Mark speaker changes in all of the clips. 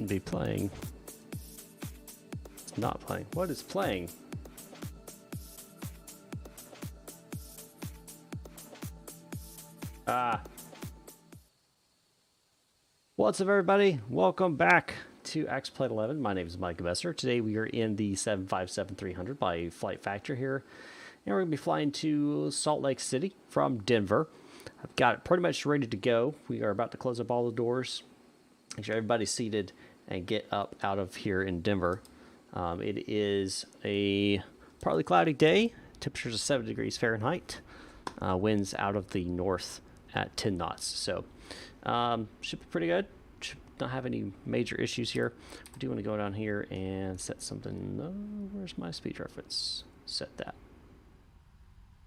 Speaker 1: shouldn't be playing. It's not playing. What is playing? What's up, everybody? Welcome back to X-Plate 11. My name is Micah. Today we are in the 757-300 by Flight Factor here, and we're going to be flying to Salt Lake City from Denver. I've got it pretty much ready to go. We are about to close up all the doors, make sure everybody's seated, and get up out of here in Denver. It is a partly cloudy day. Temperatures of 7 degrees Fahrenheit. Winds out of the north at 10 knots. So should be pretty good. Should not have any major issues here. We do want to go down here and set something. Where's my speed reference? Set that.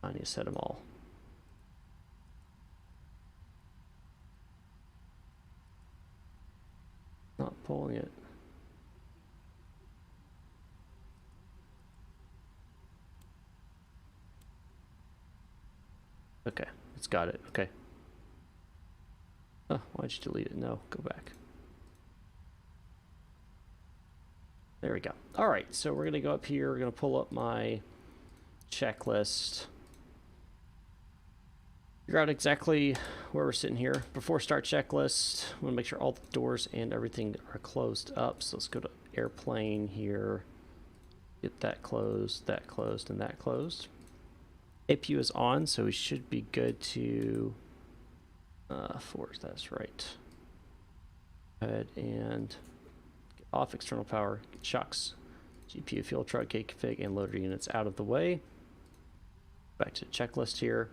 Speaker 1: I need to set them all. Not pulling it. Okay, it's got it. Okay. Oh, why'd you delete it? No, go back. There we go. All right, so we're going to go up here. We're going to pull up my checklist. Figure out exactly where we're sitting here. Before start checklist, I want to make sure all the doors and everything are closed up. So let's go to airplane here. Get that closed, and that closed. APU is on, so we should be good to... force, that's right. Go ahead and get off external power, get shocks, GPU, fuel truck, gate config, and loader units out of the way. Back to the checklist here.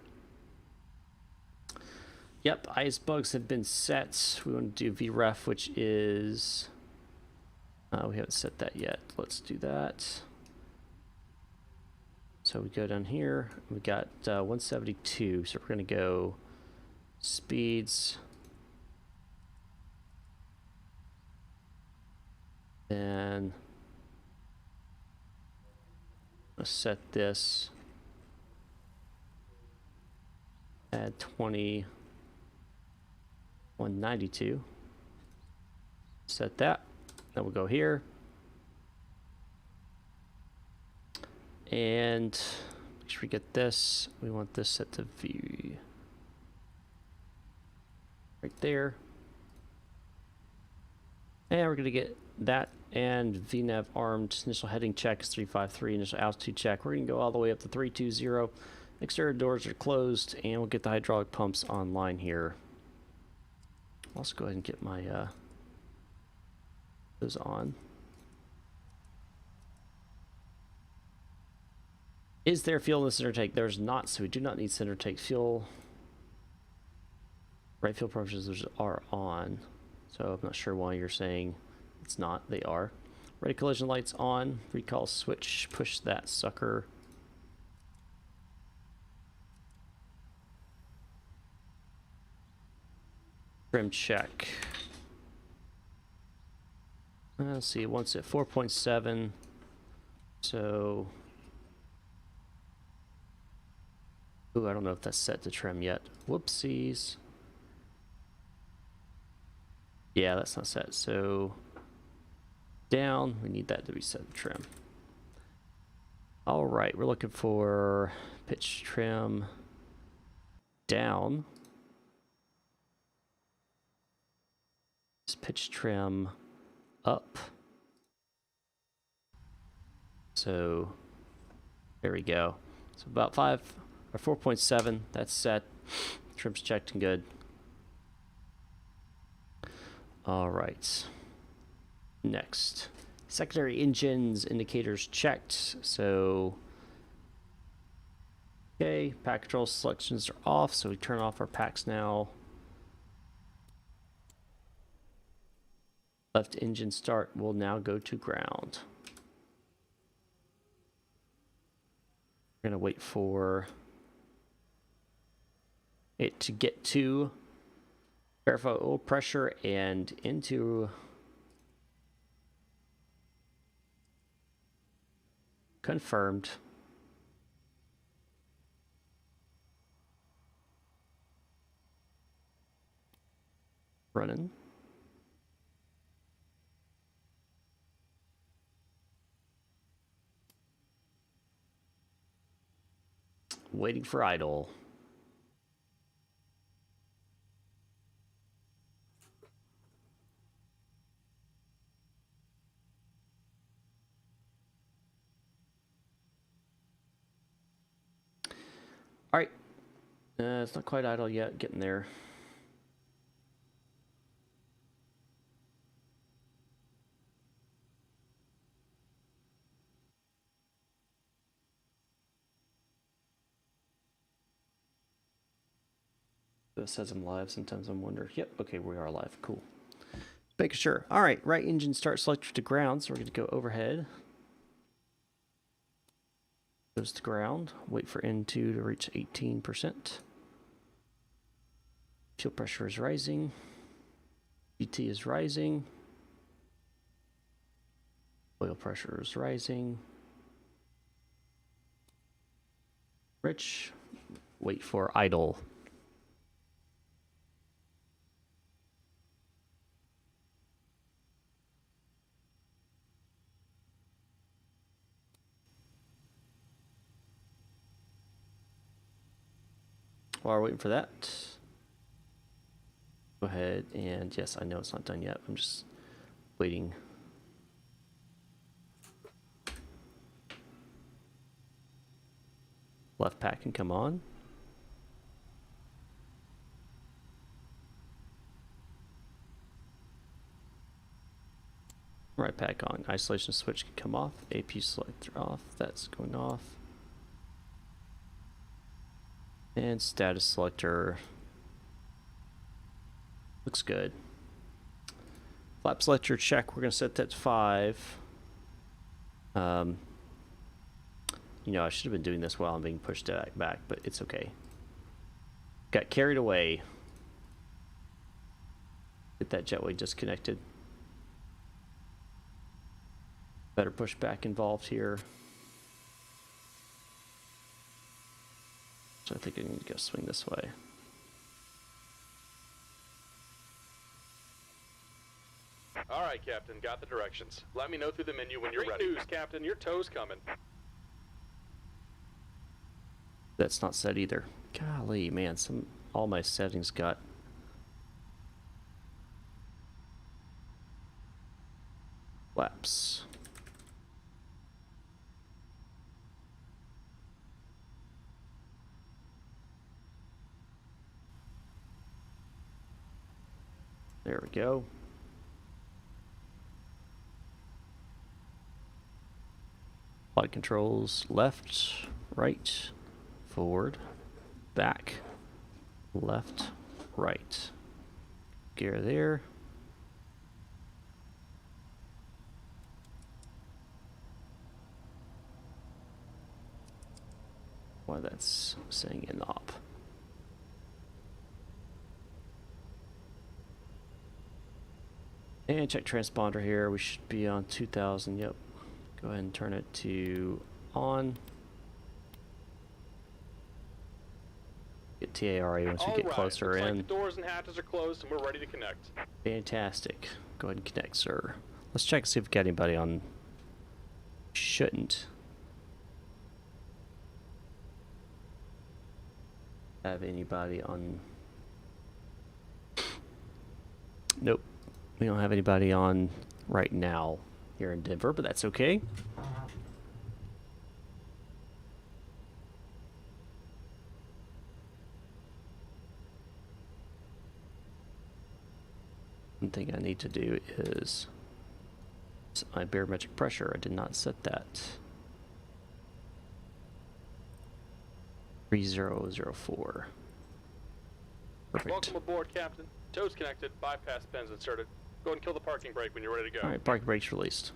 Speaker 1: Yep, ICE bugs have been set. We want to do VRAM, which is... we haven't set that yet. Let's do that. So we go down here. We got 172, so we're going to go speeds. And let's set this at 192. Set that. Then we'll go here. And make sure we get this. We want this set to V. Right there. And we're going to get that and VNAV armed. Initial heading check is 353. Initial altitude check. We're going to go all the way up to 320. Exterior doors are closed, and we'll get the hydraulic pumps online here. I'll also go ahead and get my those on. Is there fuel in the center tank? There's not, so we do not need center tank fuel. Right fuel pressures are on, so I'm not sure why you're saying it's not. They are. Ready collision lights on. Recall switch. Push that sucker. Trim check. Let's see. Once at 4.7, so. Ooh, I don't know if that's set to trim yet. Whoopsies. Yeah, that's not set. So down, we need that to be set to trim. All right, we're looking for pitch trim down. This pitch trim up. So there we go. So about 5 or 4.7, that's set. Trim's checked and good. All right. Next, secondary engines indicators checked. So, okay, pack control selections are off, so we turn off our packs now. Left engine start will now go to ground. We're gonna wait for it to get to verify oil pressure and into confirmed. Running. Waiting for idle. All right. It's not quite idle yet. Getting there. It says I'm live. Sometimes I'm wondering. Yep. Okay, we are live. Cool. Making sure. All right. Right engine start selector to ground. So we're going to go overhead. Goes to ground. Wait for N2 to reach 18%. Fuel pressure is rising. GT is rising. Oil pressure is rising. Rich. Wait for idle. While we're waiting for that, go ahead and, yes, I know it's not done yet. I'm just waiting. Left pack can come on. Right pack on. Isolation switch can come off. AP selector off. That's going off. And status selector looks good. Flap selector check. We're going to set that to 5. You know, I should have been doing this while I'm being pushed back, but it's okay. Got carried away. Get that jetway disconnected. Better pushback involved here. So I think I need to go swing this way.
Speaker 2: All right, Captain. Got the directions. Let me know through the menu when you're ready. Great news, Captain. Your tow's coming.
Speaker 1: That's not set either. Golly, man, all my settings got flaps. There we go. Flight controls left, right, forward, back, left, right. Gear there. Why that's saying an op. And check transponder here. We should be on 2000. Yep. Go ahead and turn it to on. Get TARA once we get closer in.
Speaker 2: Like the doors and hatches are closed and we're ready to connect.
Speaker 1: Fantastic. Go ahead and connect, sir. Let's check and see if we got anybody on. Shouldn't have anybody on. Nope. We don't have anybody on right now here in Denver, but that's okay. One thing I need to do is set my barometric pressure. I did not set that. 3004. Perfect.
Speaker 2: Welcome aboard, Captain. Tow's connected. Bypass pins inserted. Go ahead and kill the parking brake when you're ready to go.
Speaker 1: All right, parking brake's released.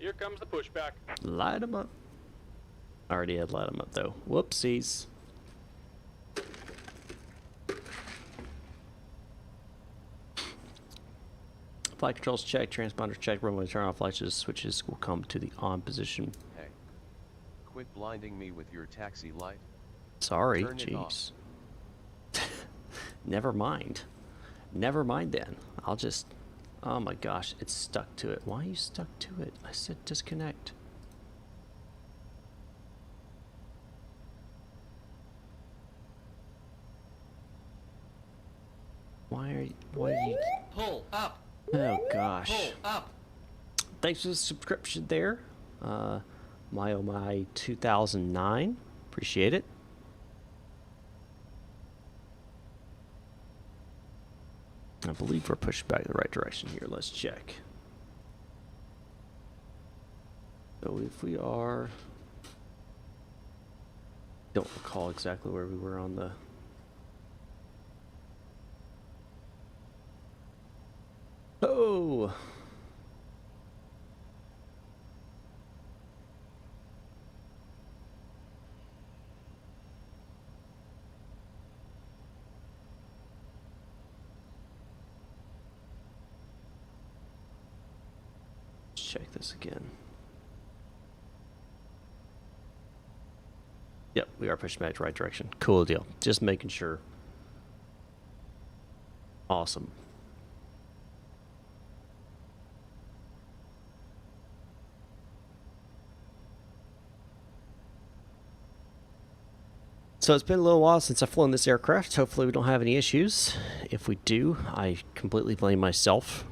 Speaker 2: Here comes the pushback.
Speaker 1: Light them up. I already had light them up though. Whoopsies. Flight controls check, transponder check, runway turn off lights, switches will come to the on position.
Speaker 3: Hey, quit blinding me with your taxi light.
Speaker 1: Sorry,
Speaker 3: Turn it off.
Speaker 1: jeez. Never mind. Never mind then. I'll just... Oh my gosh, it's stuck to it. Why are you stuck to it? I said disconnect. Why are you...
Speaker 4: Pull up.
Speaker 1: Oh, gosh.
Speaker 4: Pull up.
Speaker 1: Thanks for the subscription there. My 2009. Appreciate it. I believe we're pushing back in the right direction here. Let's check. So if we are... Don't recall exactly where we were on the... Oh! Let's check this again. Yep, we are pushing back the right direction. Cool deal. Just making sure. Awesome. So it's been a little while since I've flown this aircraft. Hopefully we don't have any issues. If we do, I completely blame myself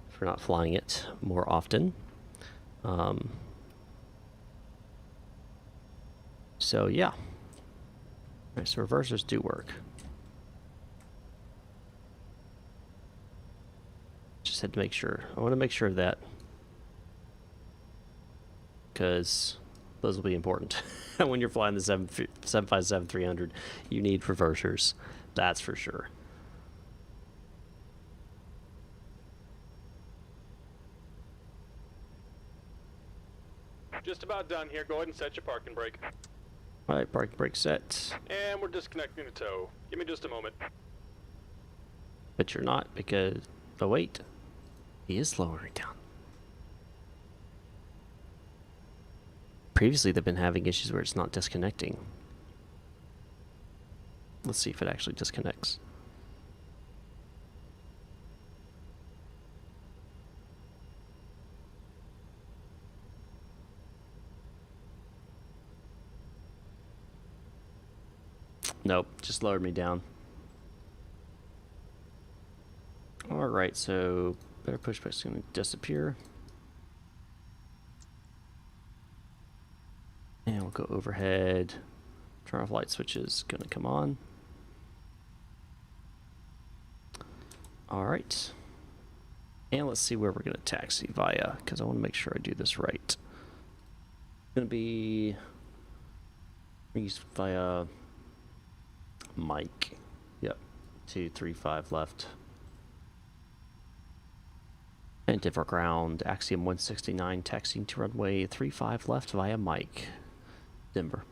Speaker 1: for not flying it more often. So yeah. Alright, so reversers do work. Just had to make sure. I want to make sure of that, because those will be important. When you're flying the 757-300, you need reversers. That's for sure.
Speaker 2: Just about done here. Go ahead and set your parking brake.
Speaker 1: Alright, parking brake set.
Speaker 2: And we're disconnecting the tow. Give me just a moment.
Speaker 1: But you're not, because... Oh wait. He is lowering down. Previously they've been having issues where it's not disconnecting. Let's see if it actually disconnects. Nope, just lowered me down. Alright, so better pushback is going to disappear. And we'll go overhead. Turn off light switches, going to come on. Alright. And let's see where we're going to taxi via, because I want to make sure I do this right. It's going to be via Mike. Yep. 235 left. And Denver ground, Axiom 169, taxiing to runway 35 left via Mike. Denver.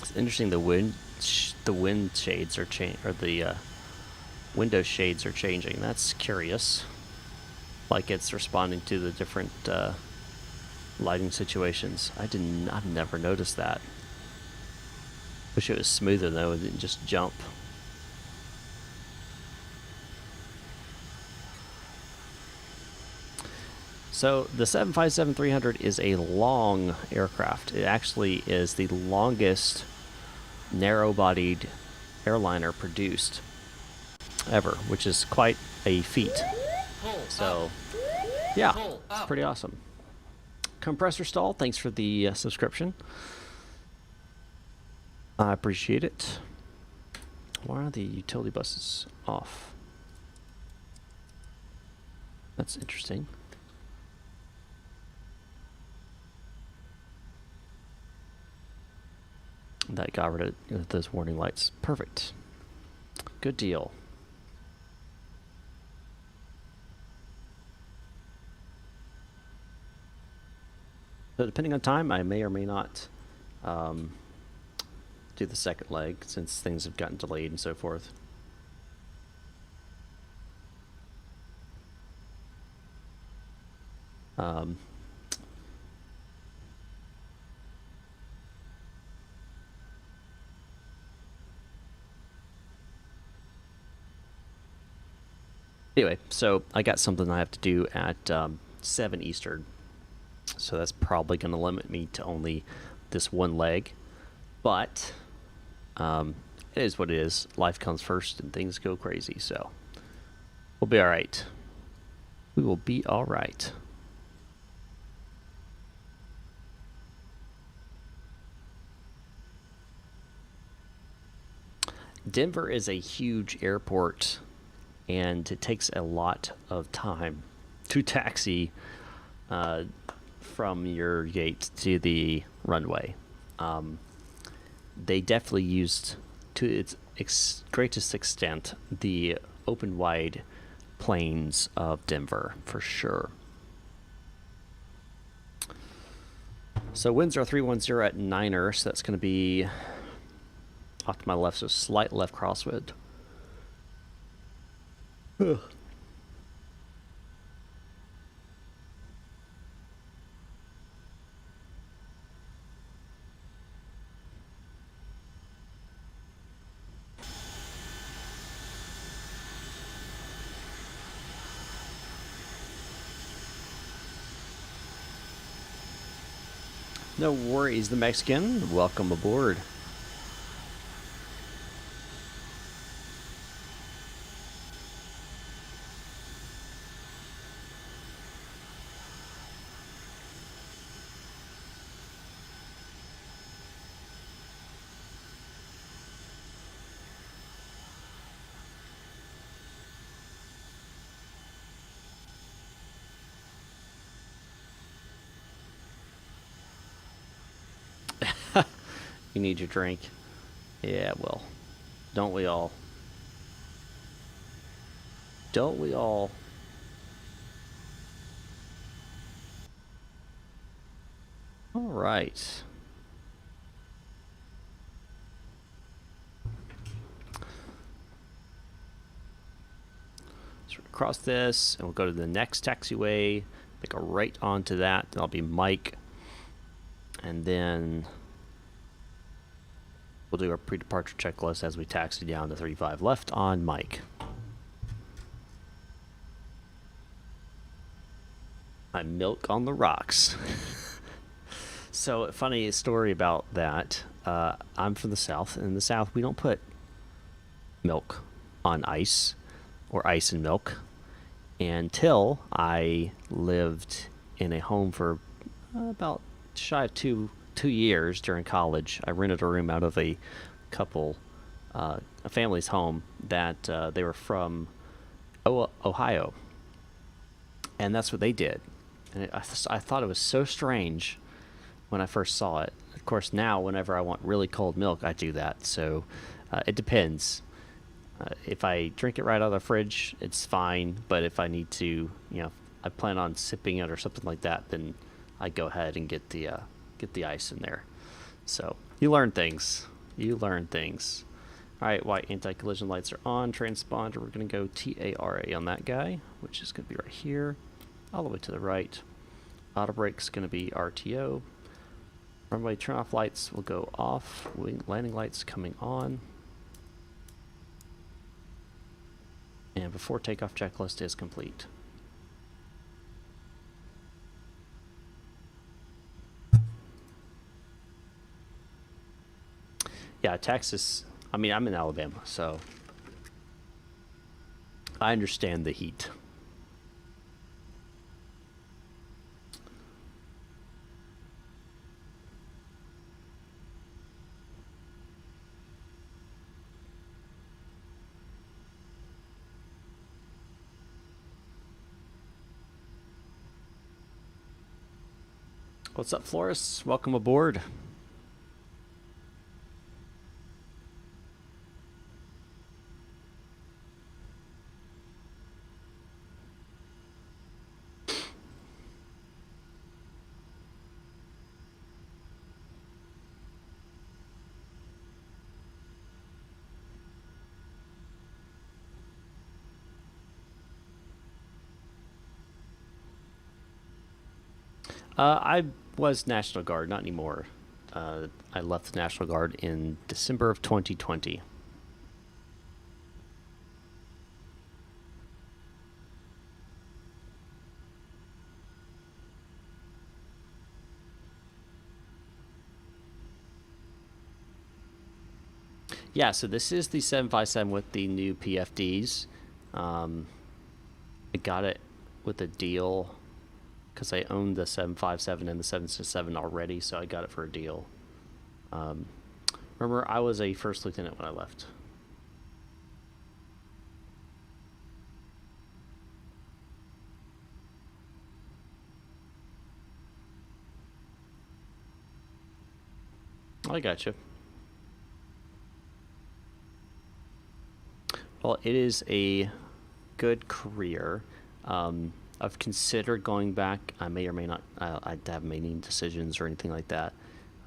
Speaker 1: It's interesting. The wind shades are the window shades are changing. That's curious. Like it's responding to the different lighting situations. I've never noticed that. Wish it was smoother though. It didn't just jump. So the 757-300 is a long aircraft. It actually is the longest narrow-bodied airliner produced ever, which is quite a feat. So, yeah, it's pretty awesome. Compressor stall, thanks for the subscription. I appreciate it. Why are the utility buses off? That's interesting. That got rid of those warning lights. Perfect. Good deal. So depending on time, I may or may not do the second leg since things have gotten delayed and so forth. Anyway, so I got something I have to do at 7 Eastern. So that's probably going to limit me to only this one leg. But it is what it is. Life comes first and things go crazy. So we'll be all right. We will be all right. Denver is a huge airport, and it takes a lot of time to taxi from your gate to the runway. They definitely used, to its greatest extent, the open wide plains of Denver, for sure. So winds are 310 at Niner, so that's going to be off to my left, so slight left crosswind. Ugh. No worries, the Mexican. Welcome aboard. You need your drink. Yeah, well, don't we all? Don't we all? All right. So cross this, and we'll go to the next taxiway. Make a right onto that. Then I'll be Mike, and then we'll do our pre-departure checklist as we taxi down to 35 left on Mike. I'm milk on the rocks. So, funny story about that. I'm from the South. In the South, we don't put milk on ice or ice and milk until I lived in a home for about shy of two years during college. I rented a room out of a couple, a family's home that they were from Ohio. And that's what they did. And I thought it was so strange when I first saw it. Of course, now whenever I want really cold milk, I do that. So it depends. If I drink it right out of the fridge, it's fine. But if I need to, I plan on sipping it or something like that, then I go ahead and get the ice in there. So you learn things. You learn things. All right, white anti-collision lights are on. Transponder, we're going to go TARA on that guy, which is going to be right here, all the way to the right. Auto brake's going to be RTO. Runway turn-off lights will go off. Landing lights coming on. And before takeoff checklist is complete. Yeah, Texas, I mean, I'm in Alabama, so I understand the heat. What's up, Flores? Welcome aboard. I was National Guard, not anymore. I left the National Guard in December of 2020. Yeah, so this is the 757 with the new PFDs. I got it with a deal because I owned the 757 and the 767 already, so I got it for a deal. Remember, I was a first lieutenant when I left. I got you. Well, it is a good career. I've considered going back. I may or may not. I haven't made any decisions or anything like that.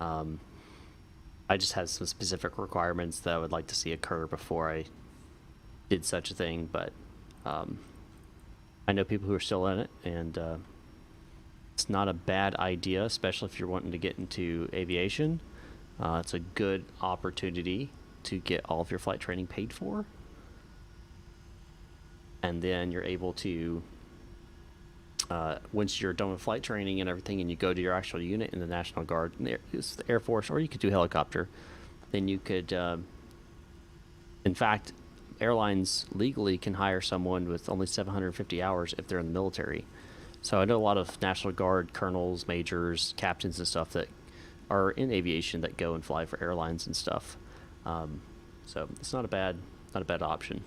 Speaker 1: I just have some specific requirements that I would like to see occur before I did such a thing. But I know people who are still in it, and it's not a bad idea, especially if you're wanting to get into aviation. It's a good opportunity to get all of your flight training paid for. And then you're able to, once you're done with flight training and everything, and you go to your actual unit in the National Guard, the Air Force, or you could do helicopter, then you could, in fact, airlines legally can hire someone with only 750 hours if they're in the military. So I know a lot of National Guard colonels, majors, captains, and stuff that are in aviation that go and fly for airlines and stuff. So it's not a bad option.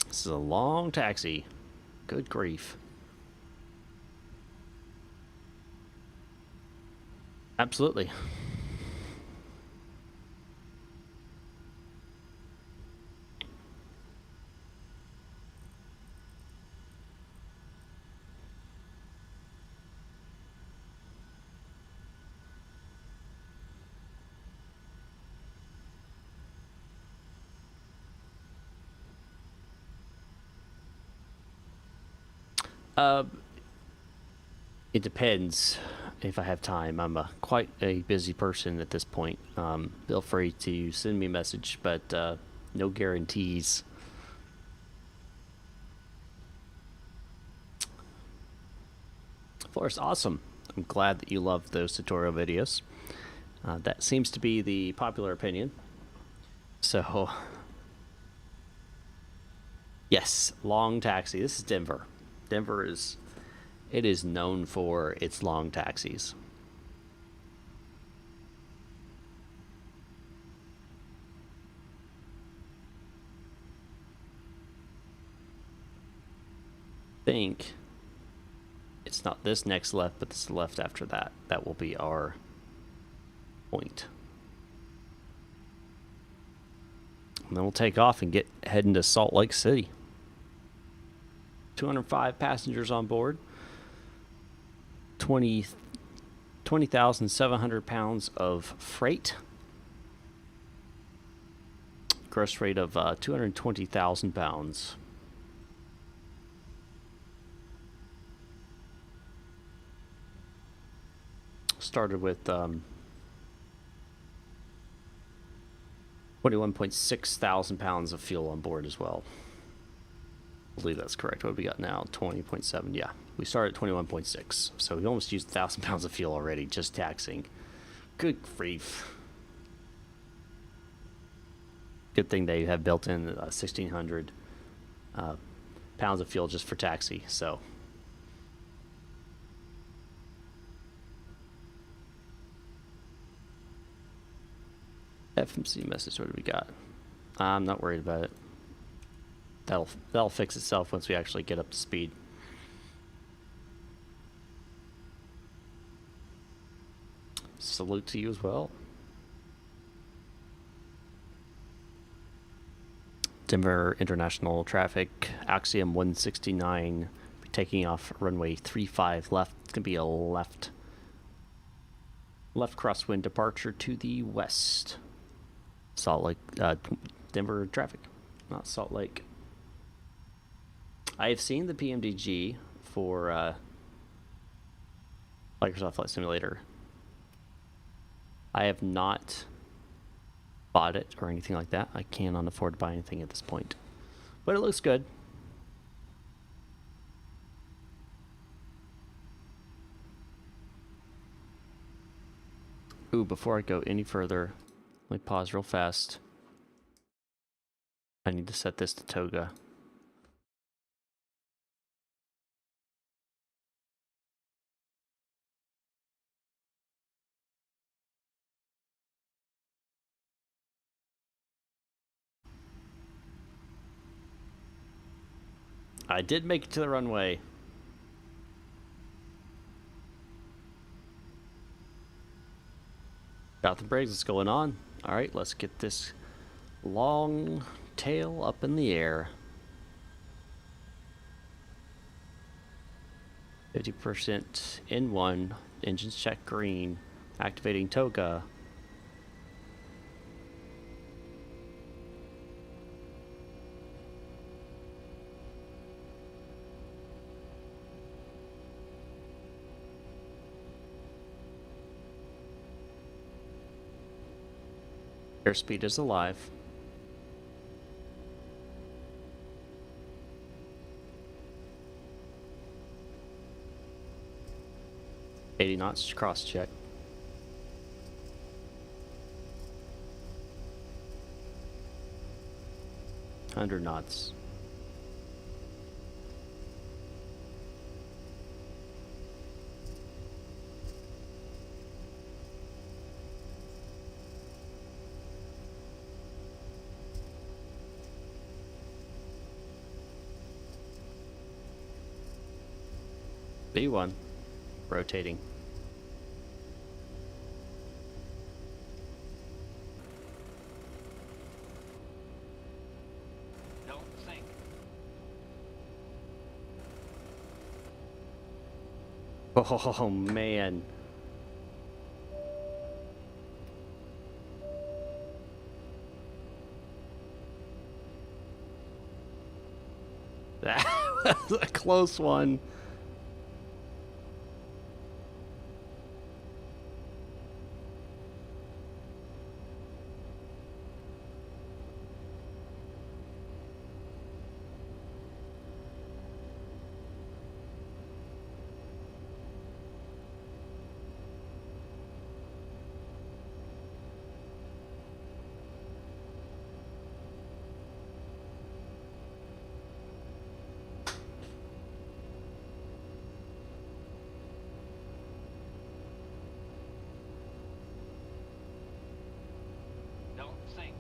Speaker 1: This is a long taxi. Good grief. Absolutely. It depends if I have time. I'm quite a busy person at this point. Feel free to send me a message, but no guarantees. Forrest, awesome. I'm glad that you love those tutorial videos. That seems to be the popular opinion. So, yes, long taxi. This is Denver. Denver is known for its long taxis. I think it's not this next left, but this left after that. That will be our point. And then we'll take off and head into Salt Lake City. 205 passengers on board. 20,700 pounds of freight. Gross rate of 220,000 pounds. Started with 21.6 thousand pounds of fuel on board as well. I believe that's correct. What have we got now? 20.7. Yeah, we started at 21.6. So we almost used 1,000 pounds of fuel already just taxing. Good grief. Good thing they have built in 1,600 pounds of fuel just for taxi. So FMC message. What do we got? I'm not worried about it. That'll fix itself once we actually get up to speed. Salute to you as well. Denver International traffic, Axiom 169, taking off runway 35 left. It's gonna be a left crosswind departure to the west. Salt Lake, Denver traffic, not Salt Lake. I have seen the PMDG for Microsoft Flight Simulator. I have not bought it or anything like that. I cannot afford to buy anything at this point, but it looks good. Ooh, before I go any further, let me pause real fast. I need to set this to Toga. I did make it to the runway. Got the brakes, what's going on? All right, let's get this long tail up in the air. 50% N1, engines check green, activating Toga. Airspeed is alive. $80 knots cross check. $100 knots. B1, rotating.
Speaker 4: Don't sink.
Speaker 1: Oh man. That was a close one.
Speaker 4: Don't sink.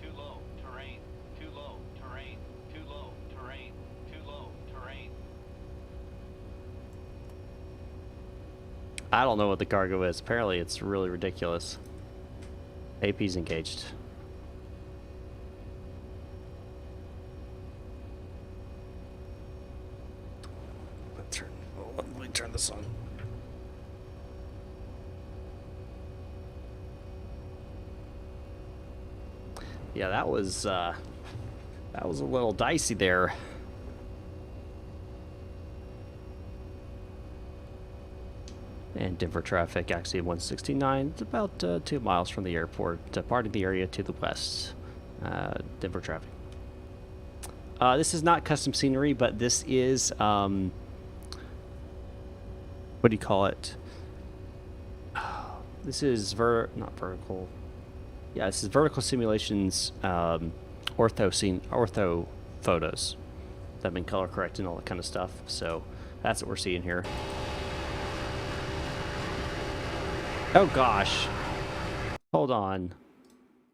Speaker 4: Too low terrain. Too low terrain. Too low terrain. Too low terrain.
Speaker 1: I don't know what the cargo is. Apparently it's really ridiculous. AP's engaged. Let me turn this on. Yeah, that was a little dicey there. And Denver traffic, Axiom 169. It's about 2 miles from the airport, departing the area to the west. Denver traffic. This is not custom scenery, but this is what do you call it? This is not vertical. Yeah, this is vertical simulations, ortho photos that have been color corrected and all that kind of stuff. So that's what we're seeing here. Oh gosh. Hold on.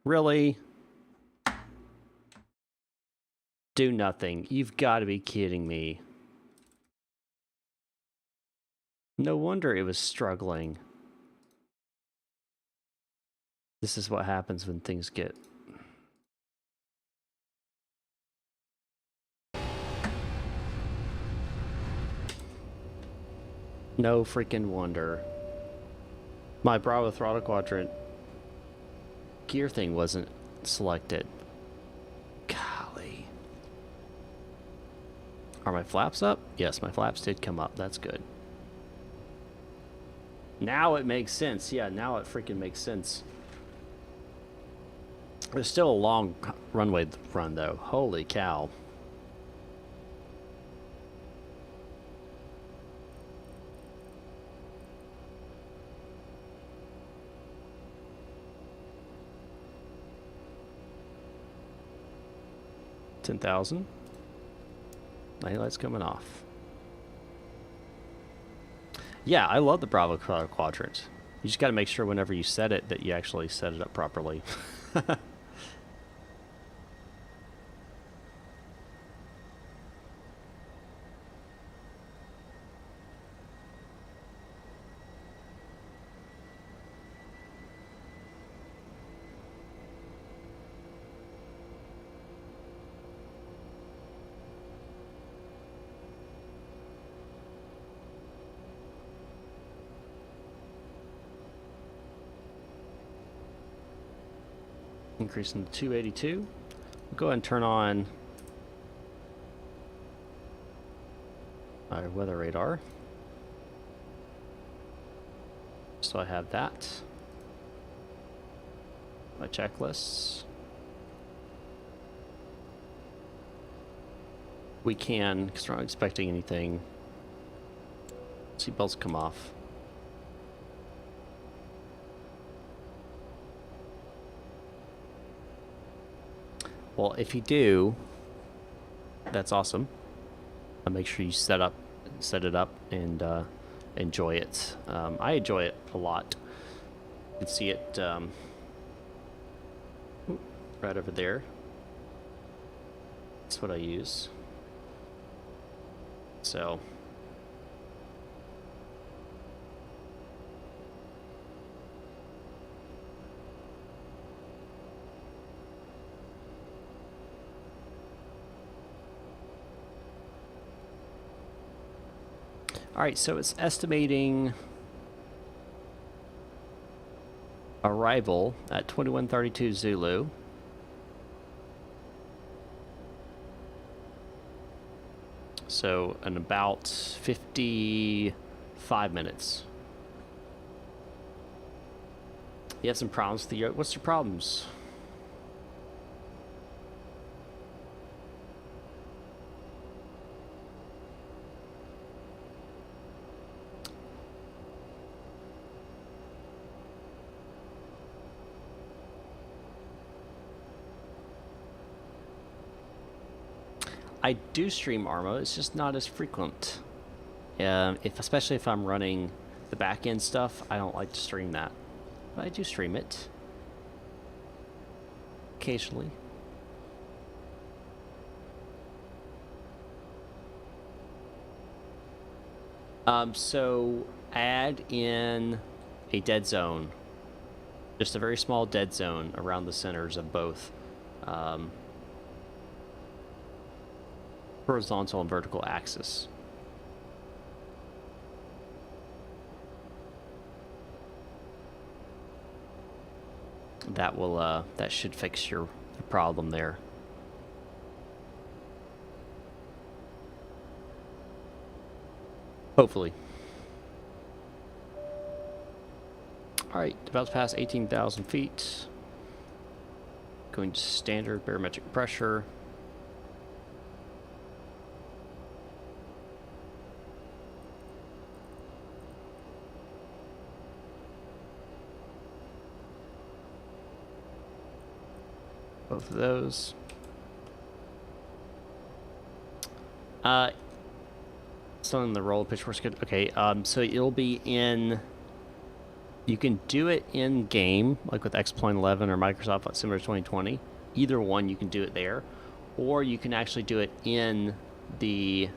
Speaker 1: Really? Do nothing. You've got to be kidding me. No wonder it was struggling. This is what happens when things get... No freaking wonder. My Bravo throttle quadrant gear thing wasn't selected. Golly. Are my flaps up? Yes, my flaps did come up. That's good. Now it makes sense. Yeah, now it freaking makes sense. There's still a long runway run, though. Holy cow. $10,000. Light's coming off. Yeah, I love the Bravo Quadrant. You just got to make sure whenever you set it that you actually set it up properly. Increasing to 282. We'll go ahead and turn on our weather radar. So I have that. My checklists. We can, because we're not expecting anything. Seatbelts come off. Well, if you do, that's awesome. Make sure you set it up, and enjoy it. I enjoy it a lot. You can see it right over there. That's what I use. So. Alright, so it's estimating arrival at 2132 Zulu. So in about 55 minutes. You have some problems with the Yoke. What's your problems? I do stream Armo, it's just not as frequent. Especially if I'm running the back end stuff, I don't like to stream that. But I do stream it. Occasionally. So add in a dead zone. Just a very small dead zone around the centers of both. Horizontal and vertical axis. That will that should fix your problem there. Hopefully. All right, about to pass 18,000 feet. Going to standard barometric pressure. Both of those. Still in the roll pitch works good. Okay, so it'll be in. You can do it in game, like with X.11 or Microsoft Flight Simulator 2020. Either one, you can do it there, or you can actually do it in the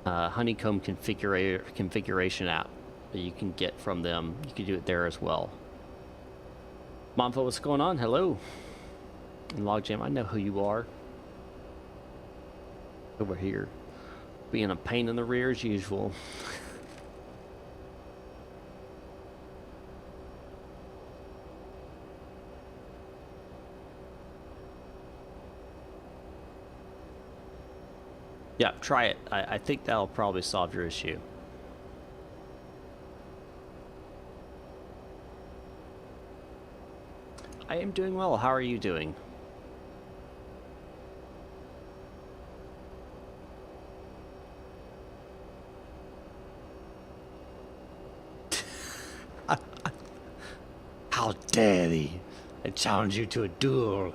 Speaker 1: Honeycomb configuration app that you can get from them. You can do it there as well. Momfo, what's going on? Hello. And Logjam, I know who you are. Over here. Being a pain in the rear as usual. Yeah, try it. I think that'll probably solve your issue. I am doing well. How are you doing? How dare thee! I challenge you to a duel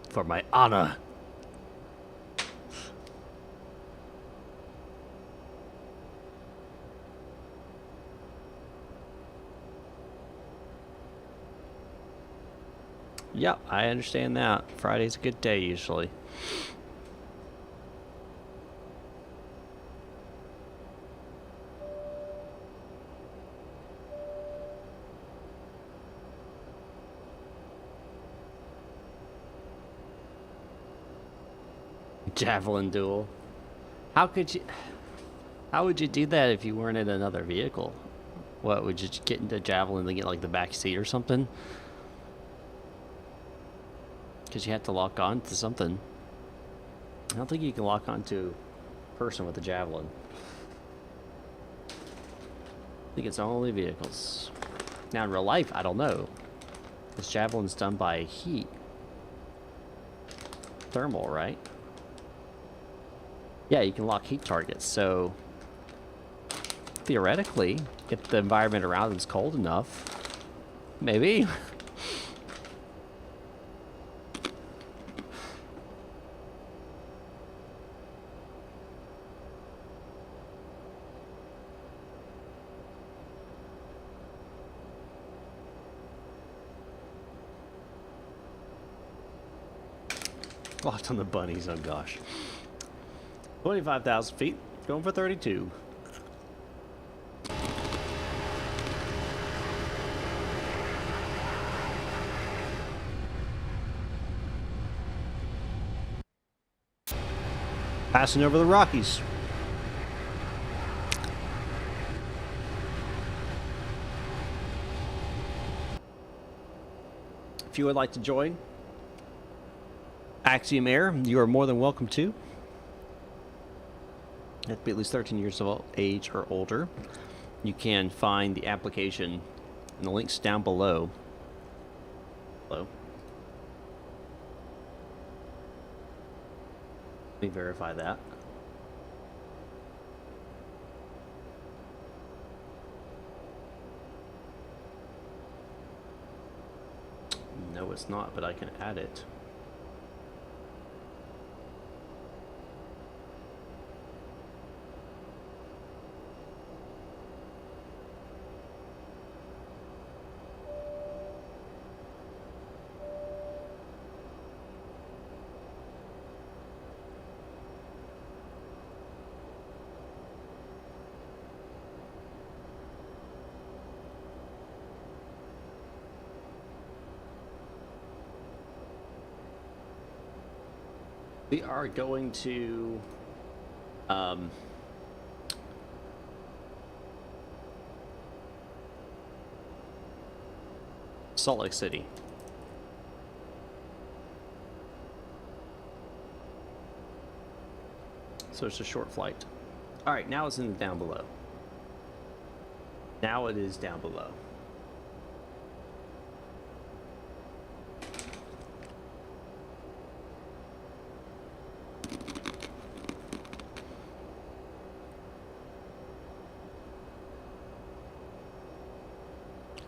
Speaker 1: for my honor. Yep, I understand that. Friday's a good day usually. Javelin duel. How would you do that if you weren't in another vehicle? What, would you get into Javelin and get like the back seat or something? Because you have to lock on to something. I don't think you can lock on to a person with a Javelin. I think it's only vehicles. Now in real life, I don't know. This Javelin's done by heat. Thermal, right? Yeah, you can lock heat targets, so theoretically, if the environment around them is cold enough, maybe. Locked on the bunnies, oh gosh. 25,000 feet, going for 32. Passing over the Rockies. If you would like to join Axiom Air, you are more than welcome to. You have to be at least 13 years of age or older. You can find the application and the links down below. Let me verify that. No, it's not, but I can add it. We are going to Salt Lake City. So it's a short flight. All right, now it's in the down below. Now it is down below.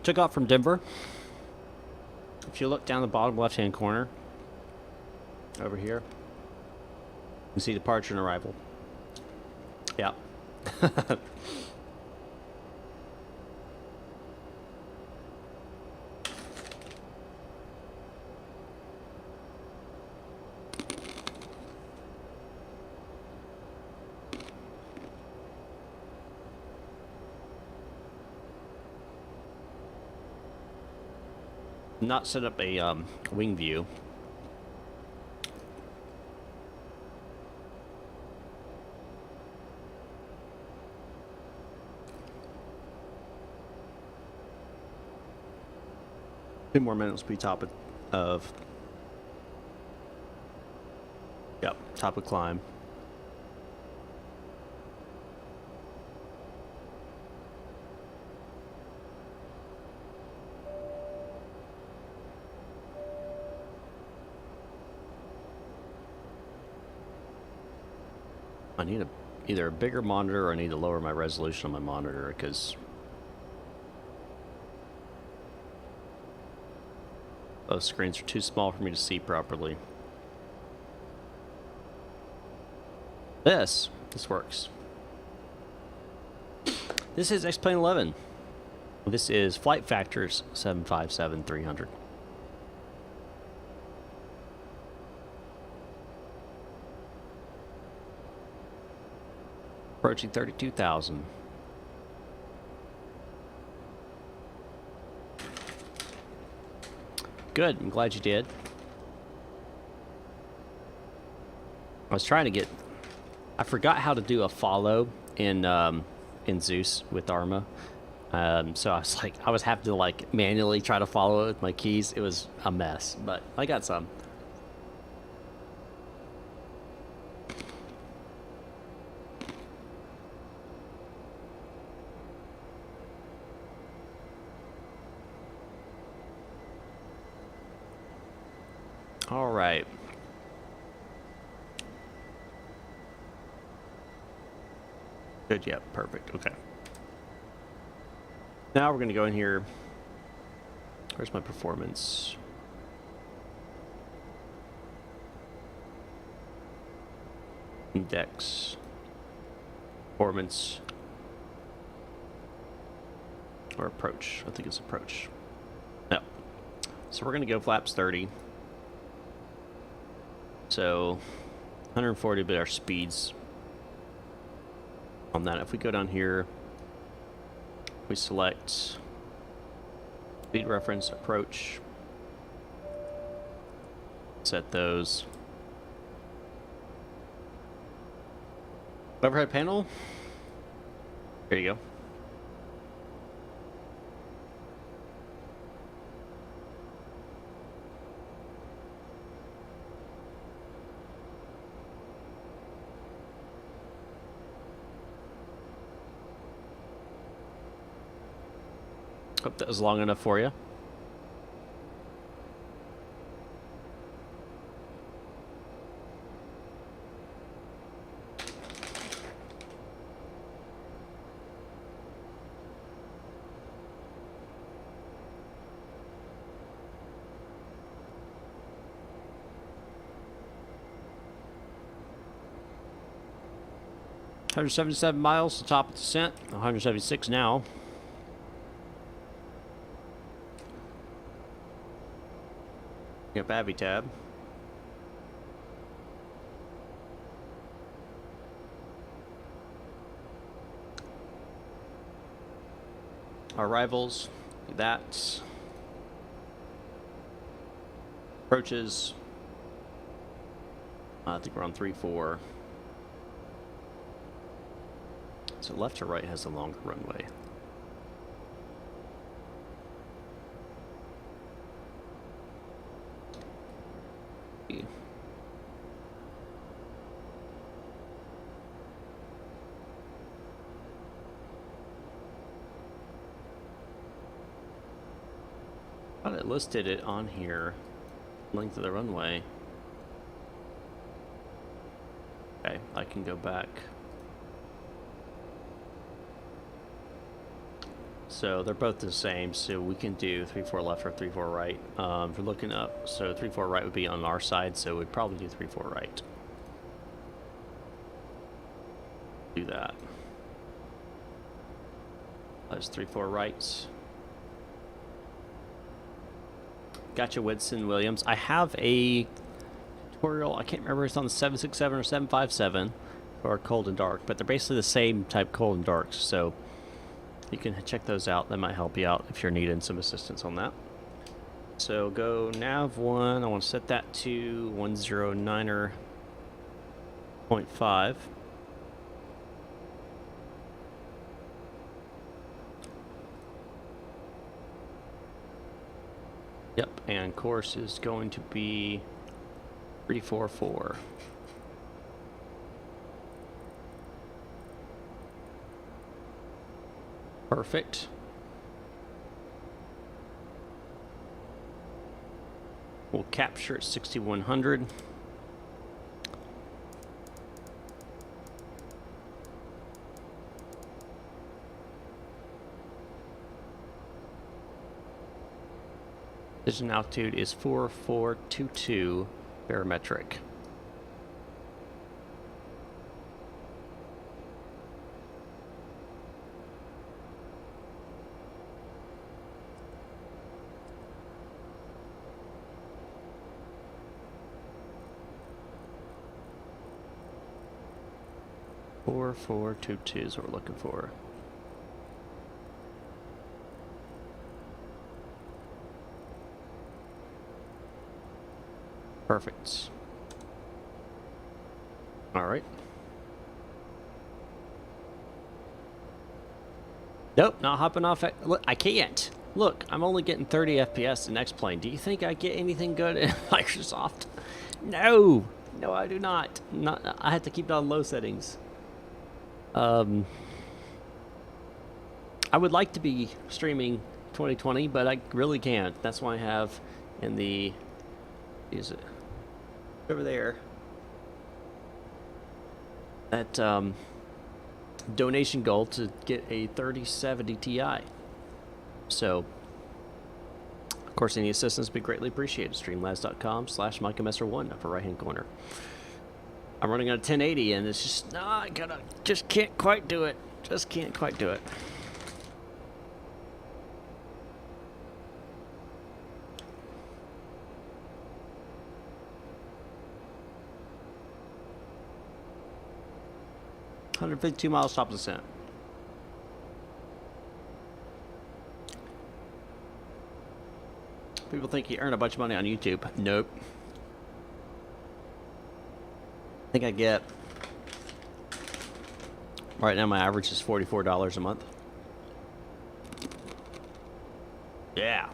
Speaker 1: Took off from Denver. If you look down the bottom left-hand corner, over here, you see departure and arrival. Yeah. Not set up a wing view. Two more minutes will be top of yep, top of climb. I need either a bigger monitor or I need to lower my resolution on my monitor because those screens are too small for me to see properly. This works. This is X-Plane 11. This is Flight Factor's 757-300. Approaching 32,000. Good, I'm glad you did. I was trying to get... I forgot how to do a follow in Zeus with Arma. So I was like, I was having to like manually try to follow it with my keys. It was a mess, but I got some. All right. Good, yeah, perfect, okay. Now we're going to go in here. Where's my performance? Index. Performance. Or approach. I think it's approach. No. So we're going to go flaps 30. So 140 bit our speeds on that. If we go down here, we select speed reference, approach, set those. Overhead panel, there you go. Hope that was long enough for you. $177 miles to top of descent, 176 now. Up Abby tab. Our rivals, that. Approaches. I think we're on 3-4. So left to right has the longer runway. I thought it listed it on here, length of the runway. Okay, I can go back. So they're both the same, so we can do 3-4 left or 3-4 right. If we're looking up, so 3-4 right would be on our side, so we'd probably do 3-4 right. Do that. That's 3-4 rights. Gotcha, Whitson Williams. I have a tutorial, I can't remember if it's on the 767 or 757 for cold and dark, but they're basically the same type cold and dark, so you can check those out. That might help you out if you're needing some assistance on that. So go nav1. I want to set that to 109.5. Yep, and course is going to be 344. Perfect. We'll capture at 6100. Decision altitude is 4422 barometric. Four 422 is what we're looking for. Perfect. All right. Nope, not hopping off. Look, I can't. Look, I'm only getting 30 FPS in X-Plane. Do you think I get anything good in Microsoft? No. No, I do not. I have to keep it on low settings. I would like to be streaming 2020, but I really can't. That's why I have in the... Is it over there? That donation goal to get a 3070 Ti. So, of course, any assistance would be greatly appreciated. Streamlabs.com/MicahMesser1 upper right hand corner. I'm running on a 1080 and it's just not gonna, just can't quite do it. Just can't quite do it. $152 miles top descent. People think you earn a bunch of money on YouTube. Nope. I think I get, right now my average is $44 a month. Yeah.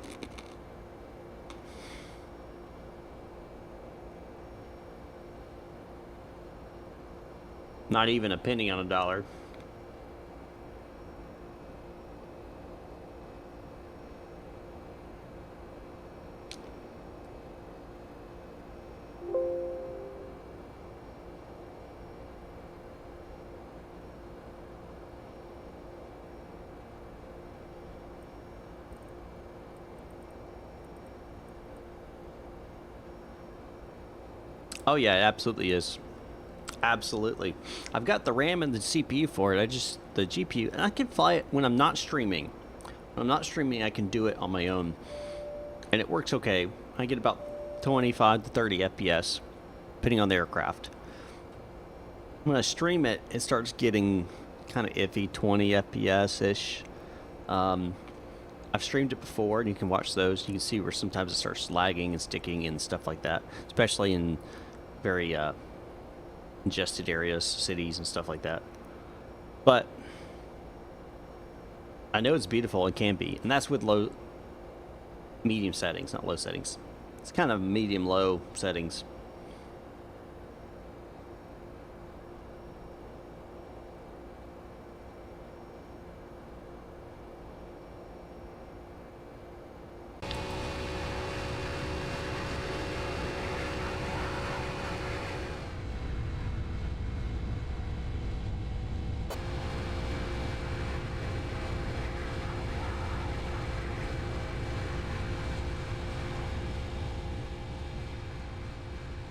Speaker 1: Not even a penny on a dollar. Oh yeah, it absolutely is. Absolutely. I've got the RAM and the CPU for it. The GPU, and I can fly it when I'm not streaming. When I'm not streaming, I can do it on my own. And it works okay. I get about 25 to 30 FPS, depending on the aircraft. When I stream it, it starts getting kind of iffy, 20 FPS-ish. I've streamed it before, and you can watch those. You can see where sometimes it starts lagging and sticking and stuff like that, especially in very congested areas, cities, and stuff like that. But I know it's beautiful. It can be, and that's with medium settings, not low settings. It's kind of medium-low settings.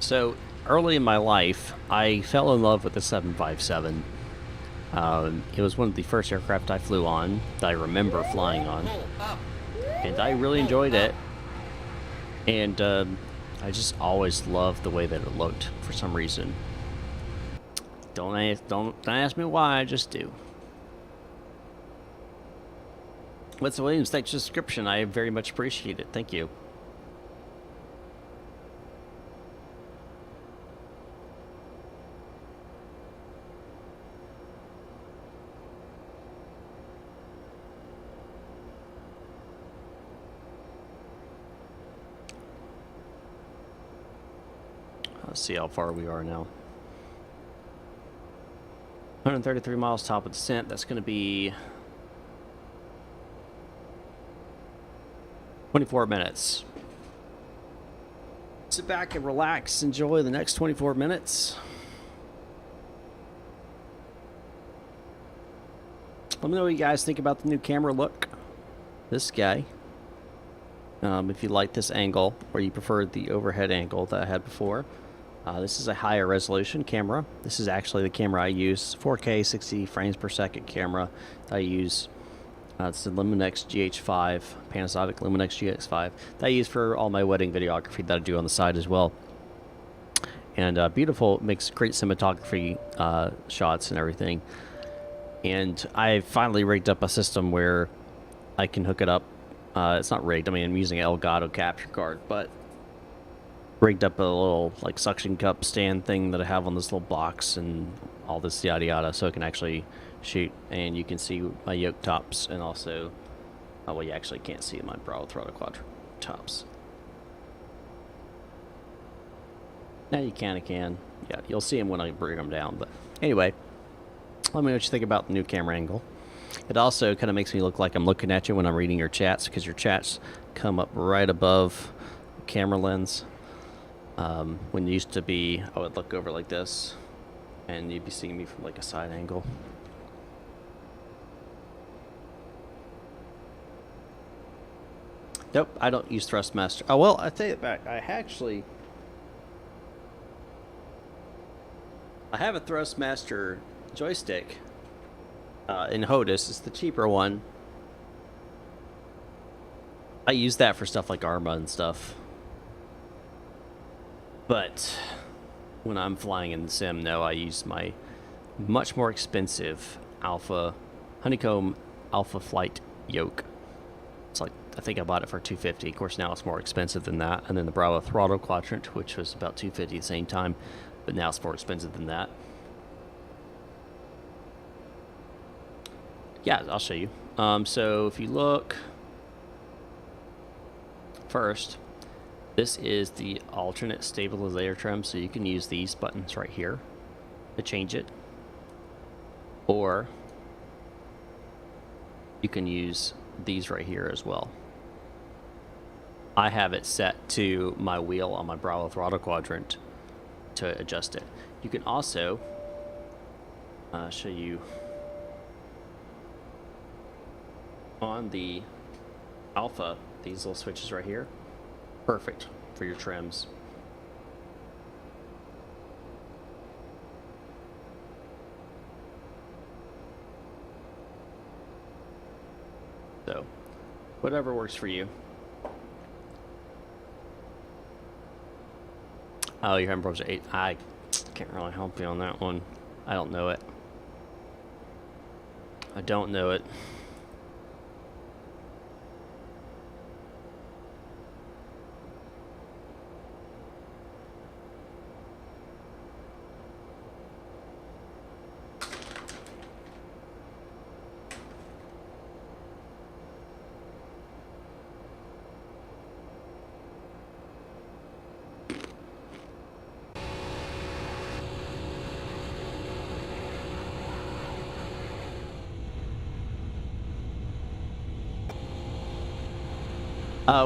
Speaker 1: So, early in my life, I fell in love with the 757. It was one of the first aircraft I flew on, that I remember flying on. And I really enjoyed it. And I just always loved the way that it looked, for some reason. Don't ask me why, I just do. What's Williams? Thanks for the subscription. I very much appreciate it. Thank you. Let's see how far we are now. 133 miles top of descent. That's going to be 24 minutes. Sit back and relax. Enjoy the next 24 minutes. Let me know what you guys think about the new camera look. This guy. if you like this angle or you prefer the overhead angle that I had before. This is a higher resolution camera. This is actually the camera I use, 4K 60 frames per second camera I use. It's the Luminex GH5, Panasonic Luminex GX5 that I use for all my wedding videography that I do on the side as well. And beautiful, makes great cinematography shots and everything. And I finally rigged up a system where I can hook it up. It's not rigged, I mean I'm using an Elgato capture card, but rigged up a little like suction cup stand thing that I have on this little box and all this yada yada, so I can actually shoot. And you can see my yoke tops, and also, well, you actually can't see my Bravo Throttle Quadrant tops. Now you kind of can. Yeah, you'll see them when I bring them down. But anyway, let me know what you think about the new camera angle. It also kind of makes me look like I'm looking at you when I'm reading your chats, because your chats come up right above the camera lens. When it used to be, I would look over like this, and you'd be seeing me from like a side angle. Nope, I don't use Thrustmaster. Oh, well, I take it back. I have a Thrustmaster joystick in HOTUS. It's the cheaper one. I use that for stuff like Arma and stuff. But when I'm flying in the sim, no, I use my much more expensive Honeycomb Alpha Flight Yoke. It's like, I think I bought it for $250. Of course, now it's more expensive than that. And then the Bravo Throttle Quadrant, which was about $250 at the same time, but now it's more expensive than that. Yeah, I'll show you. So if you look first, this is the alternate stabilizer trim, so you can use these buttons right here to change it, or you can use these right here as well. I have it set to my wheel on my Bravo Throttle Quadrant to adjust it. You can also show you on the Alpha, these little switches right here, perfect for your trims. So, whatever works for you. Oh, you're having problems with 8. I can't really help you on that one. I don't know it. I don't know it.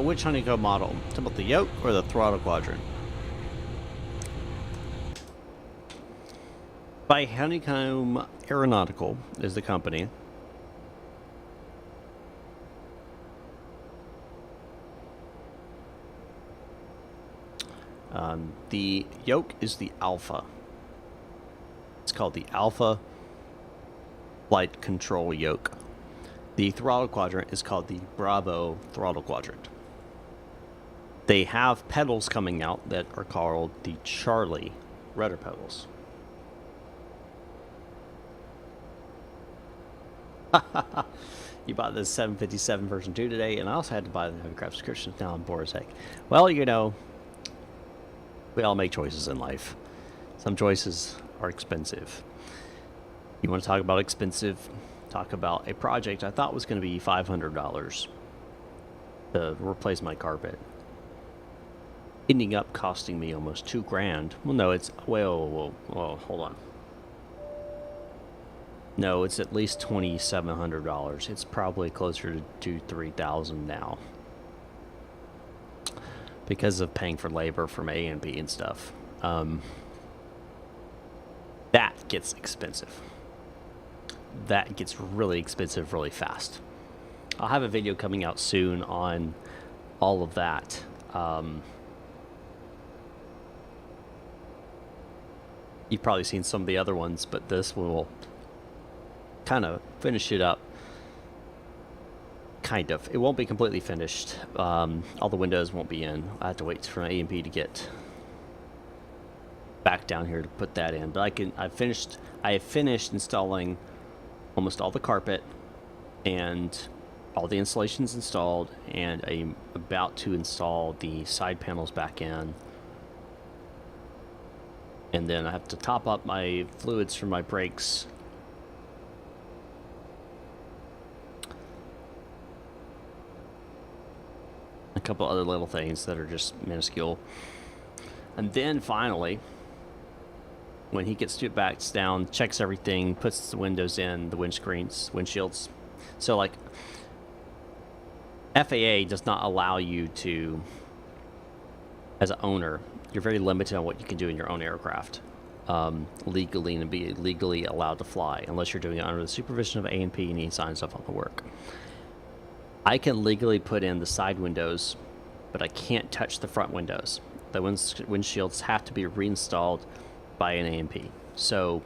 Speaker 1: Which Honeycomb model? Talk about the Yoke or the Throttle Quadrant? By Honeycomb Aeronautical is the company. The Yoke is the Alpha. It's called the Alpha Flight Control Yoke. The Throttle Quadrant is called the Bravo Throttle Quadrant. They have pedals coming out that are called the Charlie rudder pedals. You bought the 757 version 2 today, and I also had to buy the Hovercraft subscription. Now I'm bored as heck. Well, you know, we all make choices in life. Some choices are expensive. You want to talk about expensive? Talk about a project I thought was going to be $500 to replace my carpet, ending up costing me almost $2,000. Well, no, it's well, hold on. No, it's at least $2,700. It's probably closer to $3,000 now because of paying for labor from AMD and stuff. That gets expensive. That gets really expensive really fast. I'll have a video coming out soon on all of that. You've probably seen some of the other ones, but this one will kind of finish it up. Kind of. It won't be completely finished. All the windows won't be in. I have to wait for my AMD to get back down here to put that in. But I have finished installing almost all the carpet and all the installations installed, and I'm about to install the side panels back in. And then I have to top up my fluids for my brakes. A couple other little things that are just minuscule. And then finally, when he gets to backs down, checks everything, puts the windows in, the windshields. So like, FAA does not allow you to, as an owner, you're very limited on what you can do in your own aircraft legally, and be legally allowed to fly unless you're doing it under the supervision of A&P and he signs off on the work. I can legally put in the side windows, but I can't touch the front windows. The windshields have to be reinstalled by an A&P. So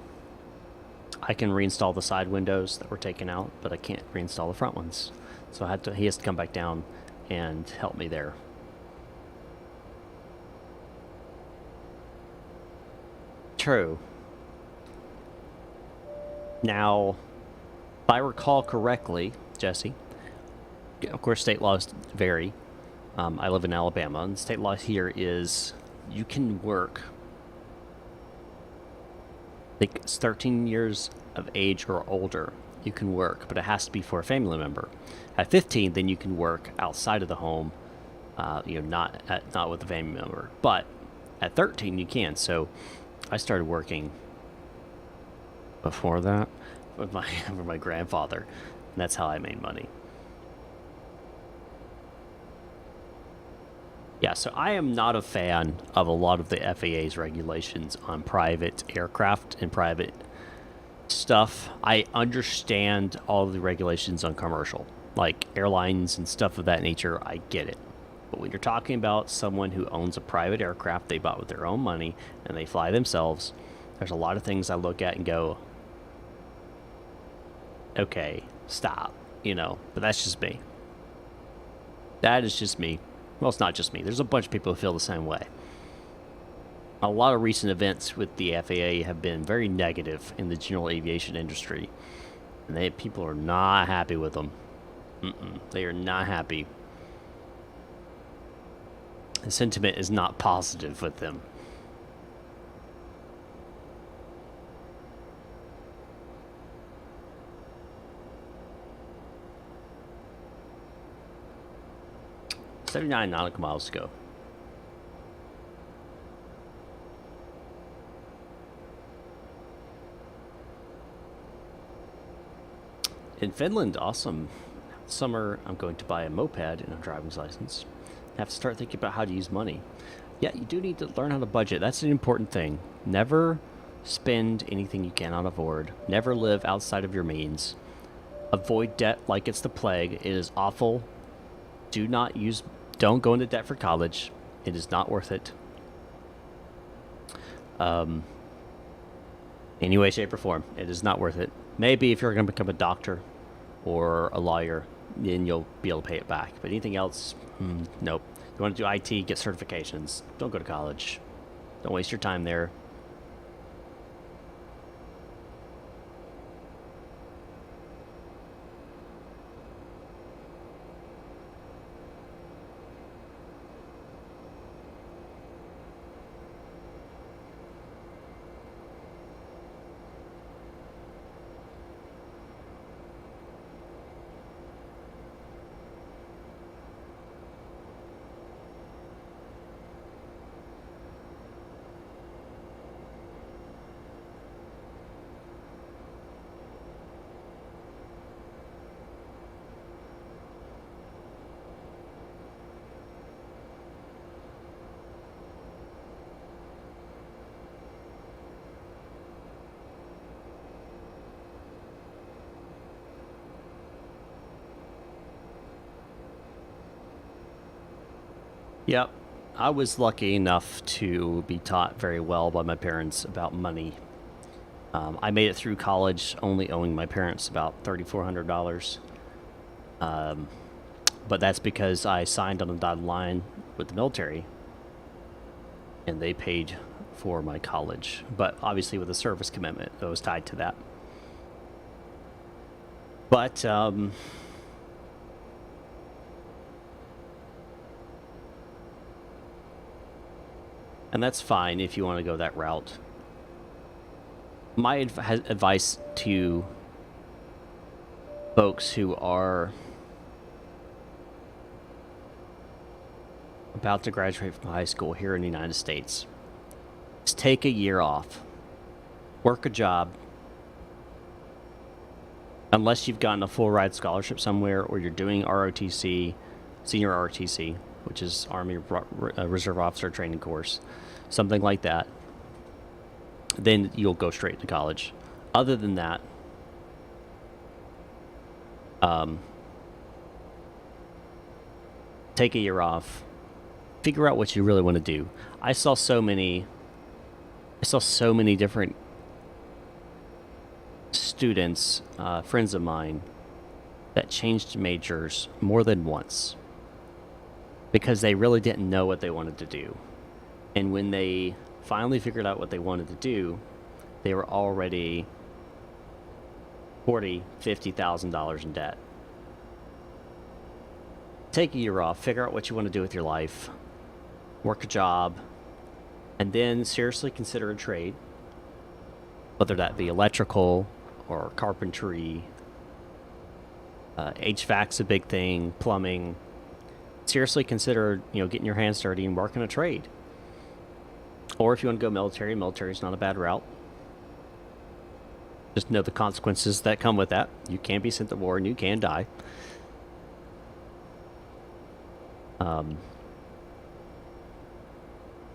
Speaker 1: I can reinstall the side windows that were taken out, but I can't reinstall the front ones. So he has to come back down and help me there. True. Now, if I recall correctly, Jesse, of course state laws vary. I live in Alabama, and state law here is you can work, I think it's 13 years of age or older, you can work, but it has to be for a family member. At 15, then you can work outside of the home, not with a family member. But at 13, you can. So I started working before that with my grandfather, and that's how I made money. Yeah, so I am not a fan of a lot of the FAA's regulations on private aircraft and private stuff. I understand all of the regulations on commercial, like airlines and stuff of that nature. I get it. But when you're talking about someone who owns a private aircraft they bought with their own money and they fly themselves, there's a lot of things I look at and go, okay, stop, but that's just me. That is just me. Well, it's not just me. There's a bunch of people who feel the same way. A lot of recent events with the FAA have been very negative in the general aviation industry. And people are not happy with them. They are not happy. The sentiment is not positive with them. $79 nautical miles to go. In Finland, awesome. Summer, I'm going to buy a moped and a driver's license. I have to start thinking about how to use money. Yeah, you do need to learn how to budget. That's an important thing. Never spend anything you cannot afford. Never live outside of your means. Avoid debt like it's the plague. It is awful. Don't go into debt for college. It is not worth it. Any way, shape, or form. It is not worth it. Maybe if you're going to become a doctor or a lawyer, then you'll be able to pay it back. But anything else, nope. You want to do IT, get certifications. Don't go to college. Don't waste your time there. Yep. I was lucky enough to be taught very well by my parents about money. I made it through college only owing my parents about $3,400. But that's because I signed on a dotted line with the military, and they paid for my college. But obviously with a service commitment that was tied to that. But, and that's fine if you want to go that route. My advice to folks who are about to graduate from high school here in the United States is take a year off, work a job, unless you've gotten a full ride scholarship somewhere or you're doing ROTC, senior ROTC, which is Army Reserve Officer Training Course, something like that, then you'll go straight to college. Other than that, take a year off, figure out what you really want to do. I saw so many different students, friends of mine, that changed majors more than once because they really didn't know what they wanted to do. And when they finally figured out what they wanted to do, they were already $40,000, $50,000 in debt. Take a year off, figure out what you want to do with your life, work a job, and then seriously consider a trade, whether that be electrical or carpentry. HVAC's a big thing, plumbing. Seriously consider, getting your hands dirty and working a trade. Or if you want to go military is not a bad route. Just know the consequences that come with that. You can be sent to war and you can die.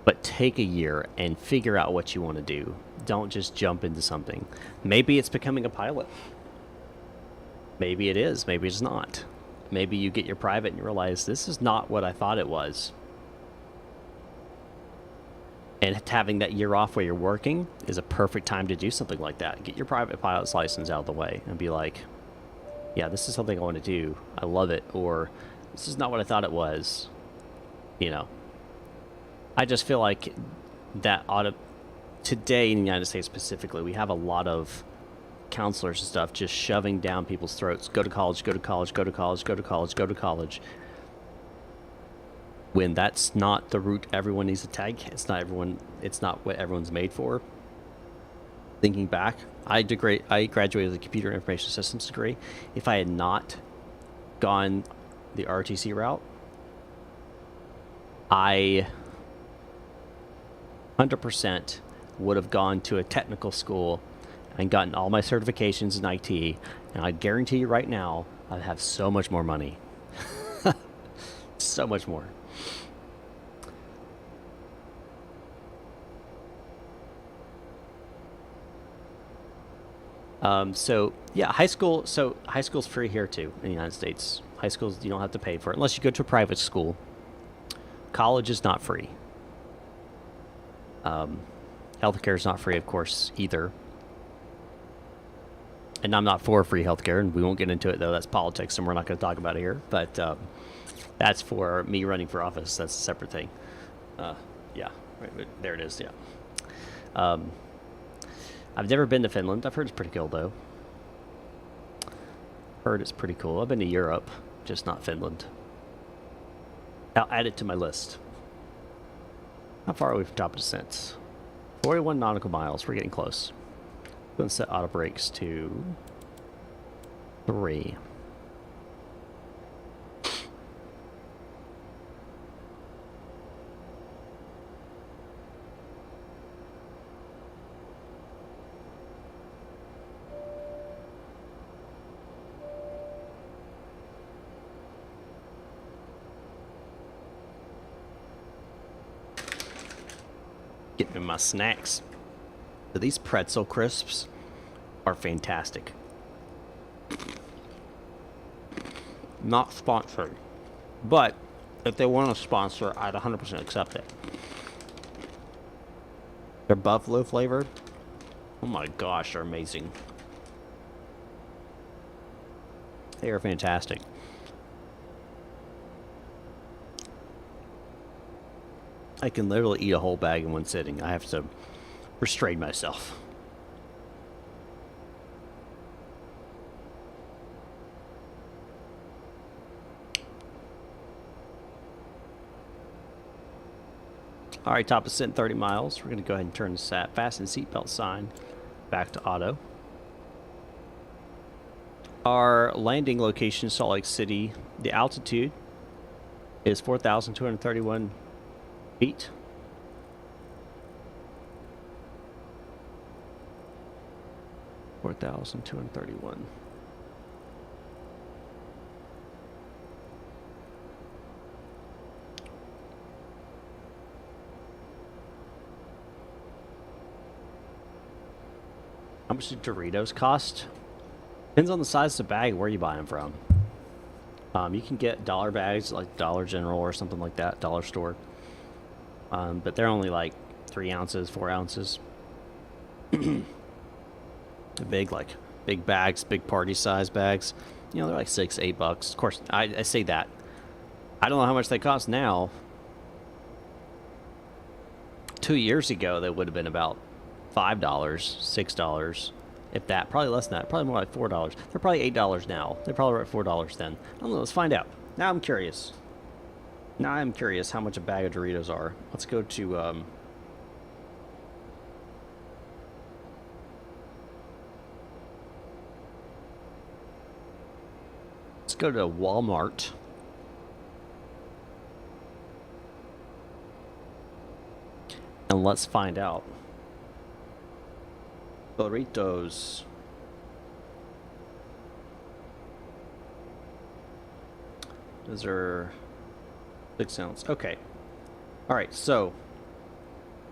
Speaker 1: But take a year and figure out what you want to do. Don't just jump into something. Maybe it's becoming a pilot. Maybe it is. Maybe it's not. Maybe you get your private and you realize this is not what I thought it was. And having that year off where you're working is a perfect time to do something like that. Get your private pilot's license out of the way and be like, yeah, this is something I want to do. I love it. Or this is not what I thought it was. I just feel like that today in the United States specifically, we have a lot of counselors and stuff just shoving down people's throats. Go to college, go to college, go to college, go to college, go to college. When that's not the route everyone needs to take. It's not what everyone's made for. Thinking back, I graduated with a computer information systems degree. If I had not gone the ROTC route, I 100% would have gone to a technical school and gotten all my certifications in IT, and I guarantee you right now, I'd have so much more money. So much more. High school. So high school's free here too in the United States. High schools, you don't have to pay for it unless you go to a private school. College is not free. Healthcare is not free, of course, either. And I'm not for free healthcare, and we won't get into it though. That's politics, and we're not going to talk about it here. But that's for me running for office. That's a separate thing. Yeah, right there it is. Yeah. I've never been to Finland. I've heard it's pretty cool, though. Heard it's pretty cool. I've been to Europe, just not Finland. I'll add it to my list. How far are we from top of descent? 41 nautical miles. We're getting close. I'm going to set auto brakes to 3. Get me my snacks. So these pretzel crisps are fantastic. Not sponsored, but If they want to sponsor, I'd 100% accept it. They're buffalo flavored. Oh my gosh, they're amazing. They are fantastic. I can literally eat a whole bag in one sitting. I have to restrain myself. All right, top is set 30 miles. We're going to go ahead and turn the fasten seatbelt sign back to auto. Our landing location, Salt Lake City, the altitude is 4,231 feet. $4,231. How much do Doritos cost? Depends on the size of the bag, where you buy them from. You can get dollar bags like Dollar General or something like that, dollar store. But they're only like 3 ounces, 4 ounces. Big bags, big party size bags. You know, they're like $6, $8. Of course, I say that. I don't know how much they cost now. 2 years ago, they would have been about $5, $6, if that. Probably less than that. Probably more like $4. They're probably $8 now. They probably were at $4 then. I don't know. Let's find out. Now I'm curious. Now I'm curious how much a bag of Doritos are. Let's go to let's go to Walmart. And let's find out. Burritos. Those are 6 ounce. Okay. All right. So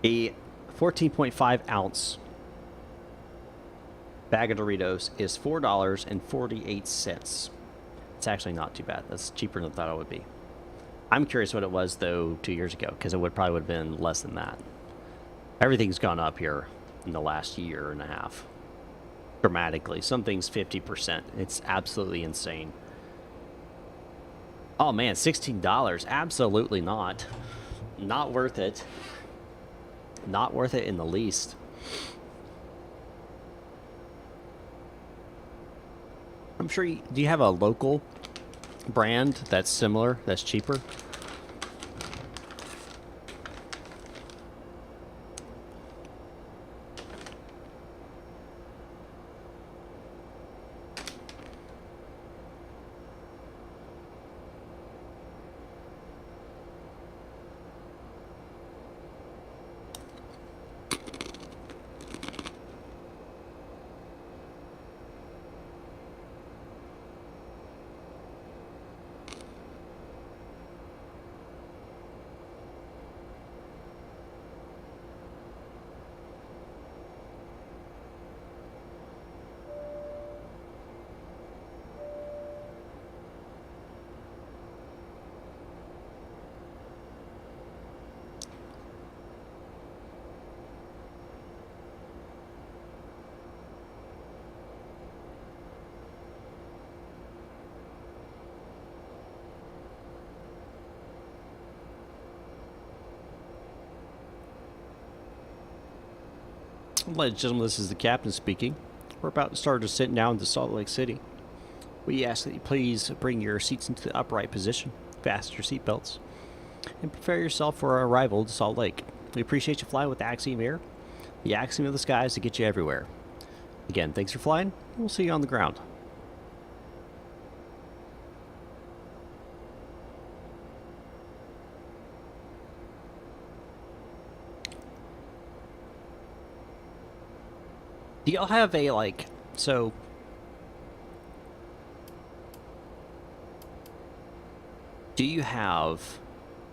Speaker 1: a 14.5 ounce bag of Doritos is $4.48. It's actually not too bad. That's cheaper than I thought it would be. I'm curious what it was though 2 years ago, because it probably would have been less than that. Everything's gone up here in the last year and a half dramatically. Some things 50%. It's absolutely insane. Oh man, $16. Absolutely not. Not worth it. Not worth it in the least. I'm sure do you have a local brand that's similar, that's cheaper? Ladies and gentlemen, this is the captain speaking. We're about to start descent down to Salt Lake City. We ask that you please bring your seats into the upright position, fasten your seatbelts, and prepare yourself for our arrival to Salt Lake. We appreciate you flying with Axiom Air, the Axiom of the skies to get you everywhere. Again, thanks for flying. We'll see you on the ground. Do y'all have a, like, so... Do you have...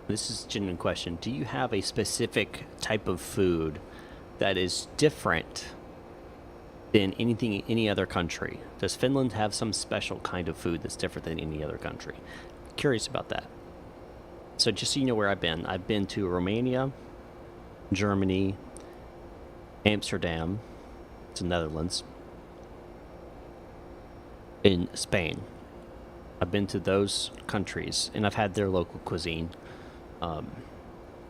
Speaker 1: This is a genuine question. Do you have a specific type of food that is different than anything in any other country? Does Finland have some special kind of food that's different than any other country? Curious about that. So just so you know where I've been to Romania, Germany, Amsterdam, it's the Netherlands, in Spain. I've been to those countries, and I've had their local cuisine. I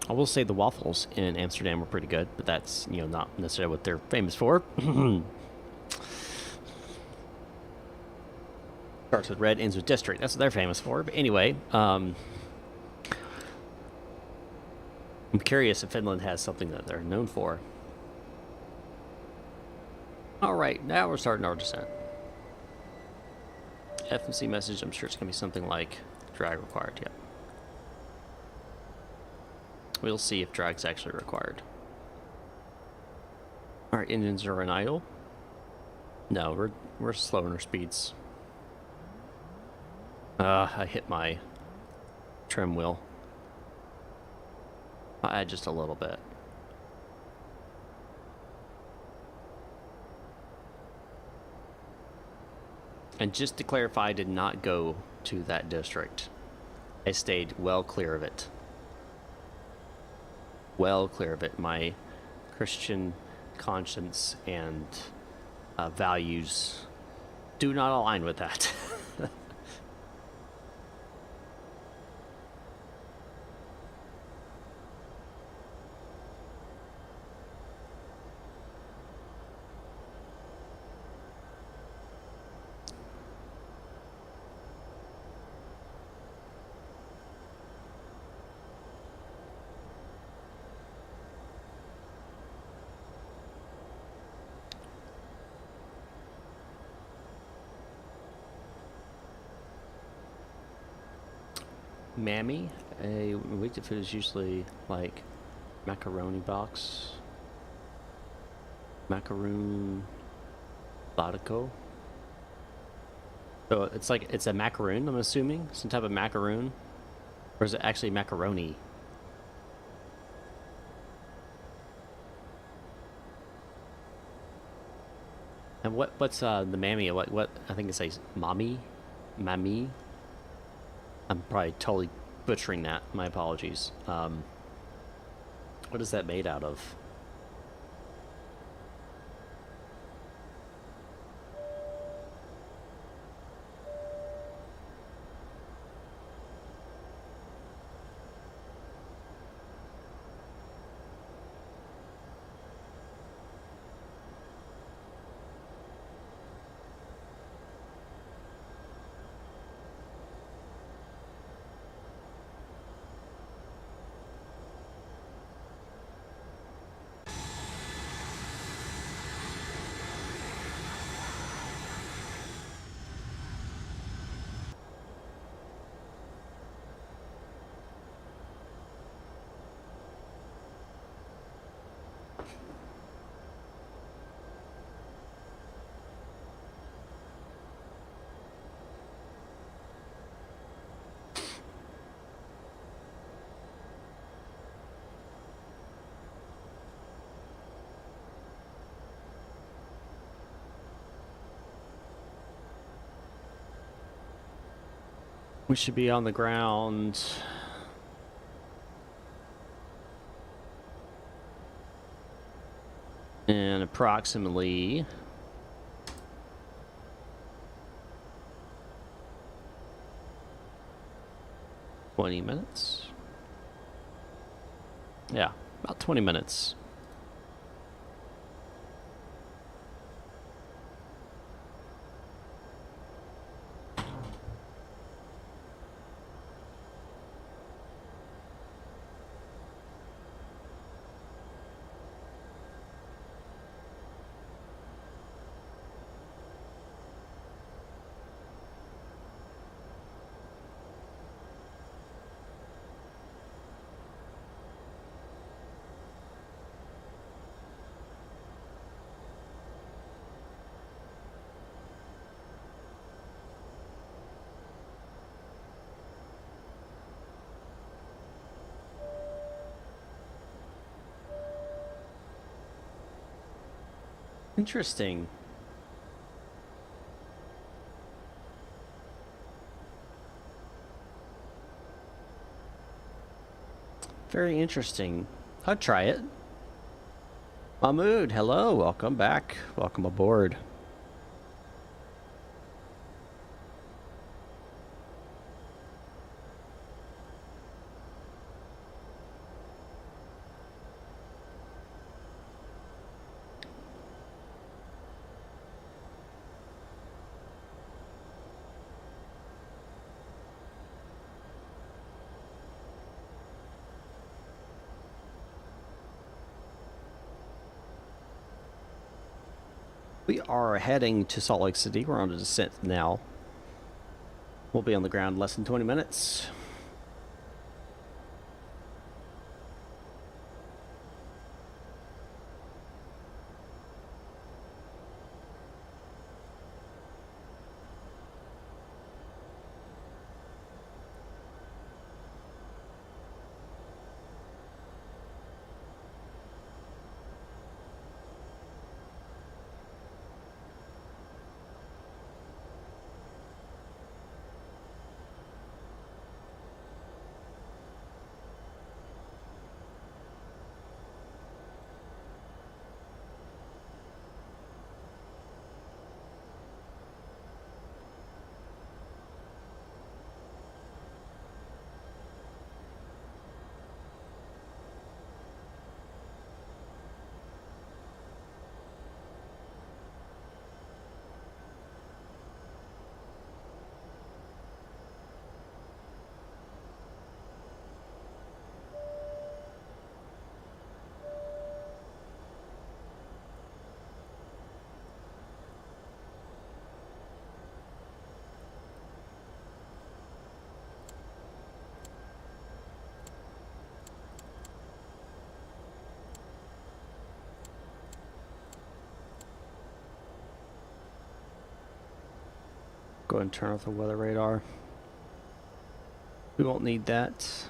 Speaker 1: will say the waffles in Amsterdam were pretty good, but that's, you know, not necessarily what they're famous for. Starts with red, ends with district. That's what they're famous for. But anyway, I'm curious if Finland has something that they're known for. All right, now we're starting our descent. FMC message, I'm sure it's going to be something like drag required, yep. We'll see if drag's actually required. Alright, engines are in idle. No, we're slowing our speeds. I hit my trim wheel. I'll add just a little bit. And just to clarify, I did not go to that district. I stayed well clear of it. Well clear of it. My Christian conscience and values do not align with that. Mammy, a weekly food is usually like macaroni box, macaroon, Logitech. So it's a macaroon, I'm assuming, some type of macaroon, or is it actually macaroni? And what's the mammy? What I think it says mommy, mammy. I'm probably totally butchering that. My apologies. What is that made out of? We should be on the ground in approximately 20 minutes. Yeah, about 20 minutes. Interesting. Very interesting. I'd try it. Mahmood, hello. Welcome back. Welcome aboard. We are heading to Salt Lake City. We're on a descent now. We'll be on the ground in less than 20 minutes. Go ahead and turn off the weather radar. We won't need that.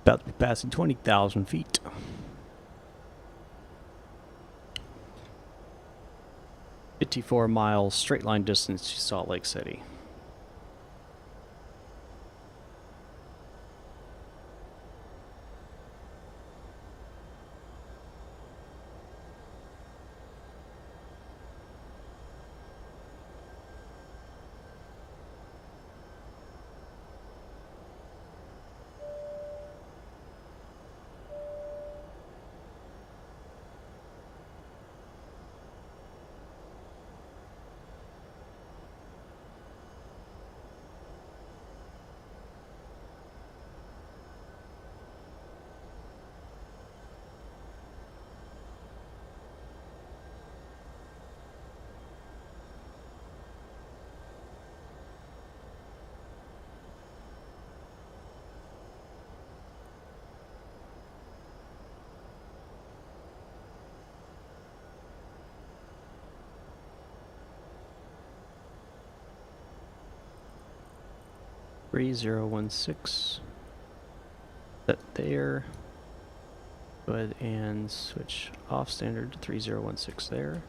Speaker 1: About to be passing 20,000 feet. $54 straight line distance to Salt Lake City. $3016. That there. Go ahead and switch off standard to 3016 there.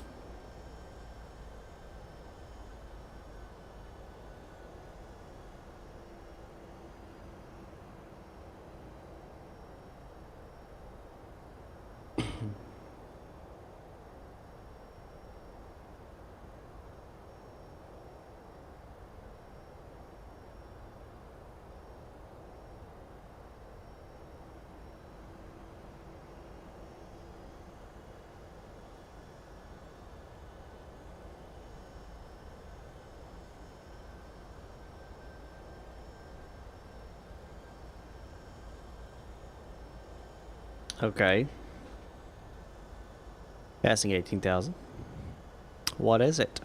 Speaker 1: Okay. Passing 18,000. What is it?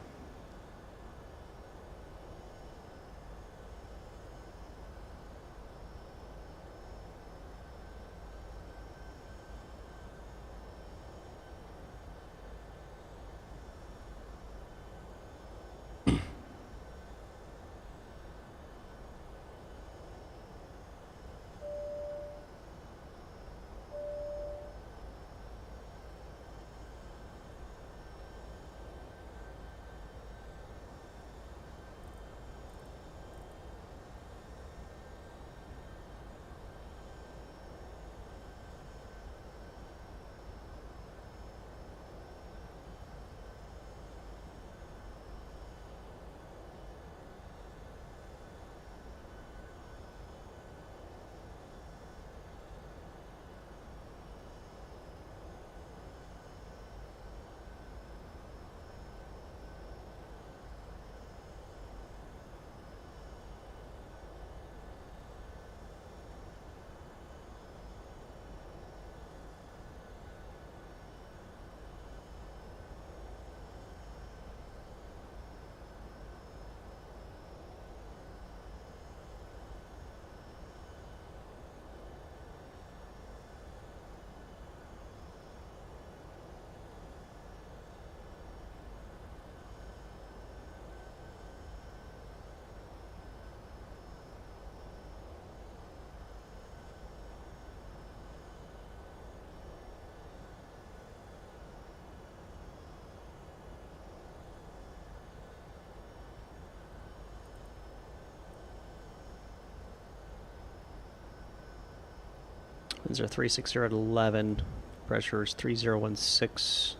Speaker 1: Winds are 360 at 11. Pressure is 3016.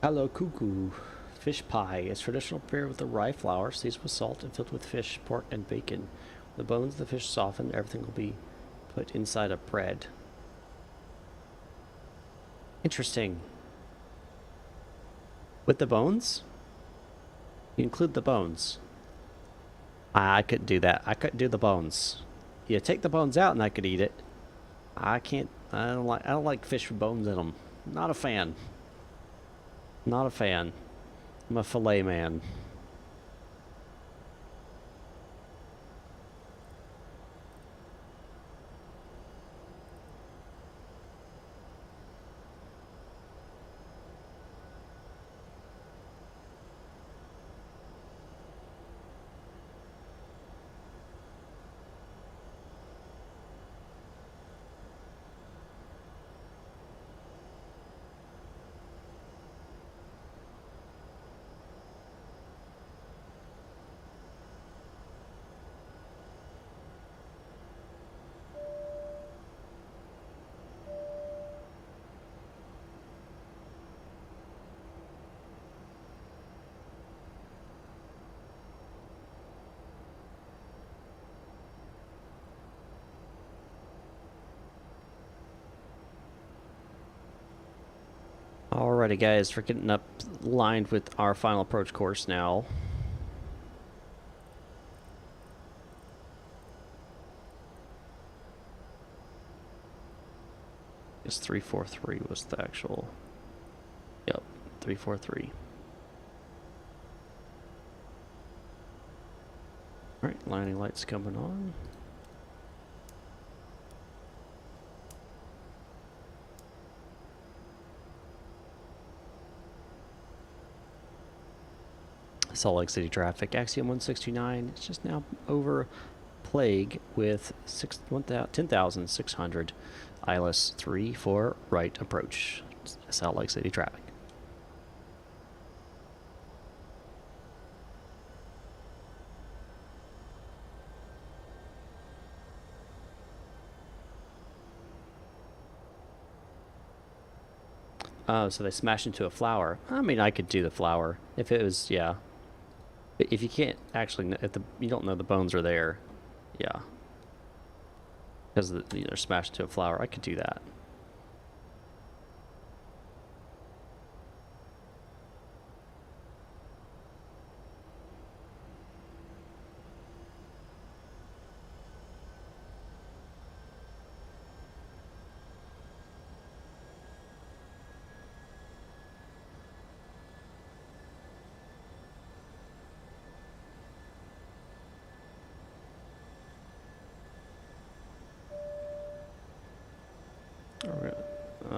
Speaker 1: Hello, cuckoo. Fish pie is traditional prepared with the rye flour, seasoned with salt, and filled with fish, pork, and bacon. When the bones of the fish soften, everything will be put inside a bread. Interesting. With the bones? You include the bones. I couldn't do that. I couldn't do the bones. You take the bones out and I could eat it. I can't. I don't like fish with bones in them. Not a fan. Not a fan. I'm a filet man. Alrighty guys, we're getting up lined with our final approach course now. guess 343 was the actual. Yep, 343. Alright, landing lights coming on. Salt Lake City traffic, Axiom 1629. It's just now over Plague with 10,600 ILS 3 for right approach. Salt Lake City traffic. Oh, so they smashed into a flower. I mean, I could do the flower if it was, yeah. If you can't actually, if you don't know the bones are there, yeah. Because they're smashed into a flower, I could do that.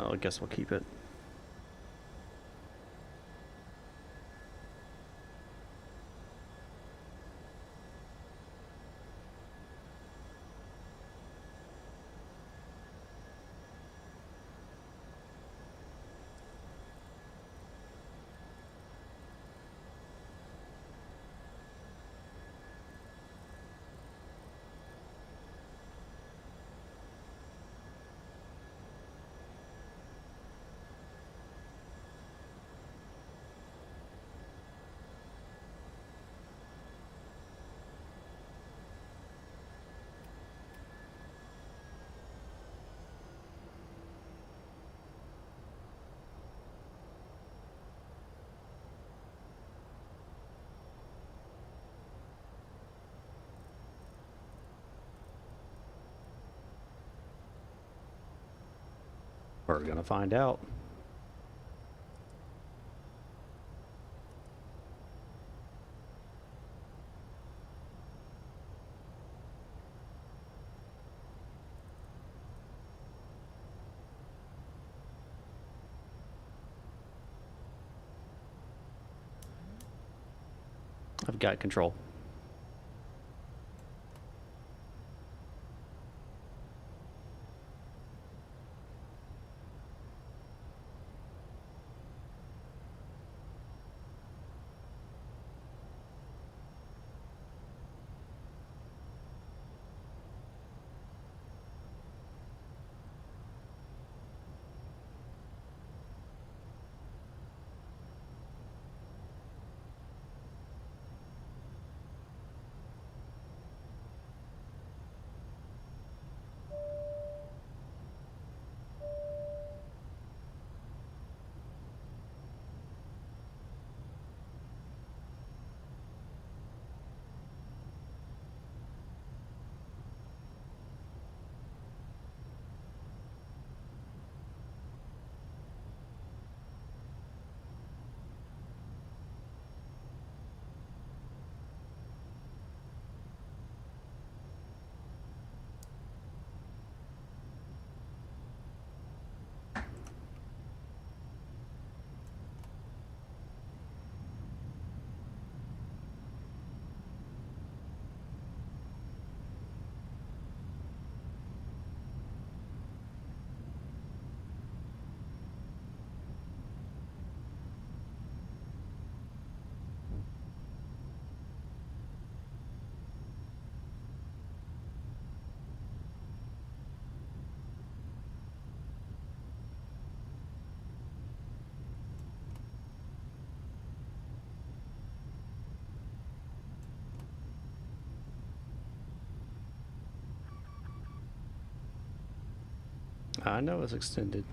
Speaker 1: I guess we'll keep it. We're gonna find out. I've got control. I know it's extended.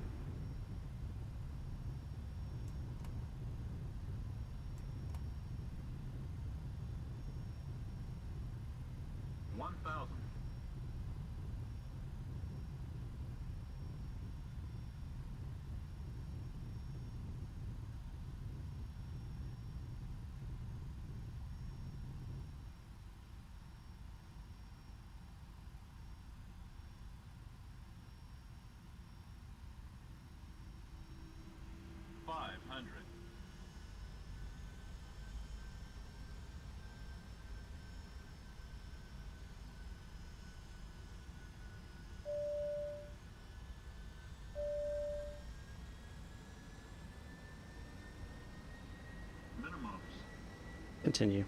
Speaker 1: Continue.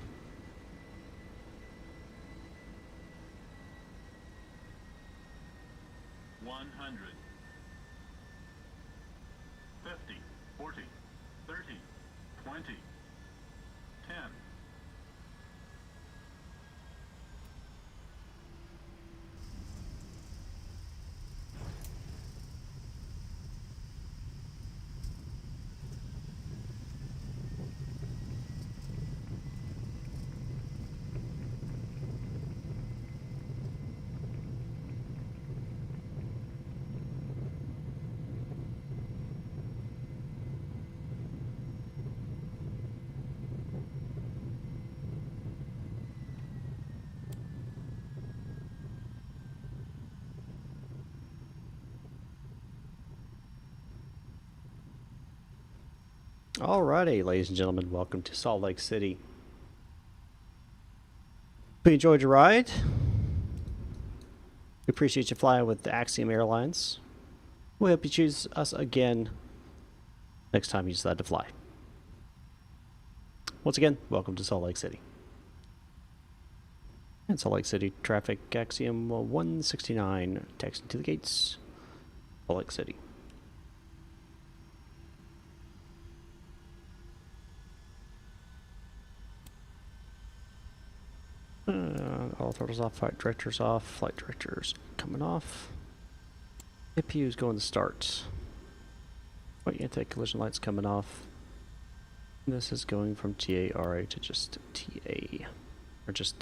Speaker 1: Alrighty, ladies and gentlemen, welcome to Salt Lake City. Hope you enjoyed your ride. We appreciate you flying with the Axiom Airlines. We hope you choose us again next time you decide to fly. Once again, welcome to Salt Lake City. And Salt Lake City traffic, Axiom 169, taxiing to the gates, Salt Lake City. All throttles off, flight directors off, flight directors coming off. APU's going to start. White anti-collision lights coming off. And this is going from TARA to just TA. Or just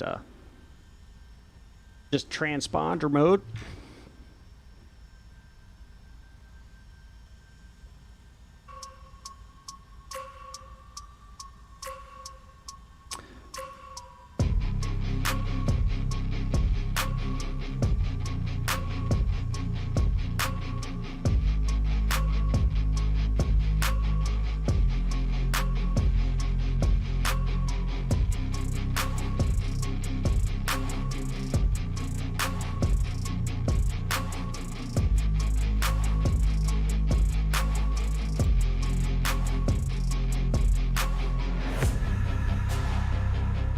Speaker 1: transponder mode.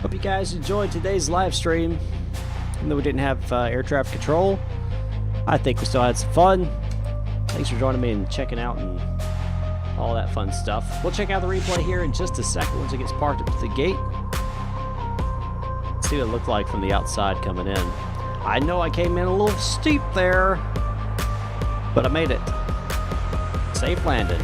Speaker 1: Hope you guys enjoyed today's live stream. Even though we didn't have air traffic control, I think we still had some fun. Thanks for joining me and checking out and all that fun stuff. We'll check out the replay here in just a second once it gets parked up to the gate. See what it looked like from the outside coming in. I know I came in a little steep there, but I made it. Safe landing.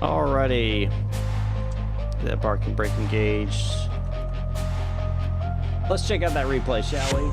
Speaker 1: Alrighty. That parking brake engaged. Let's check out that replay, shall we?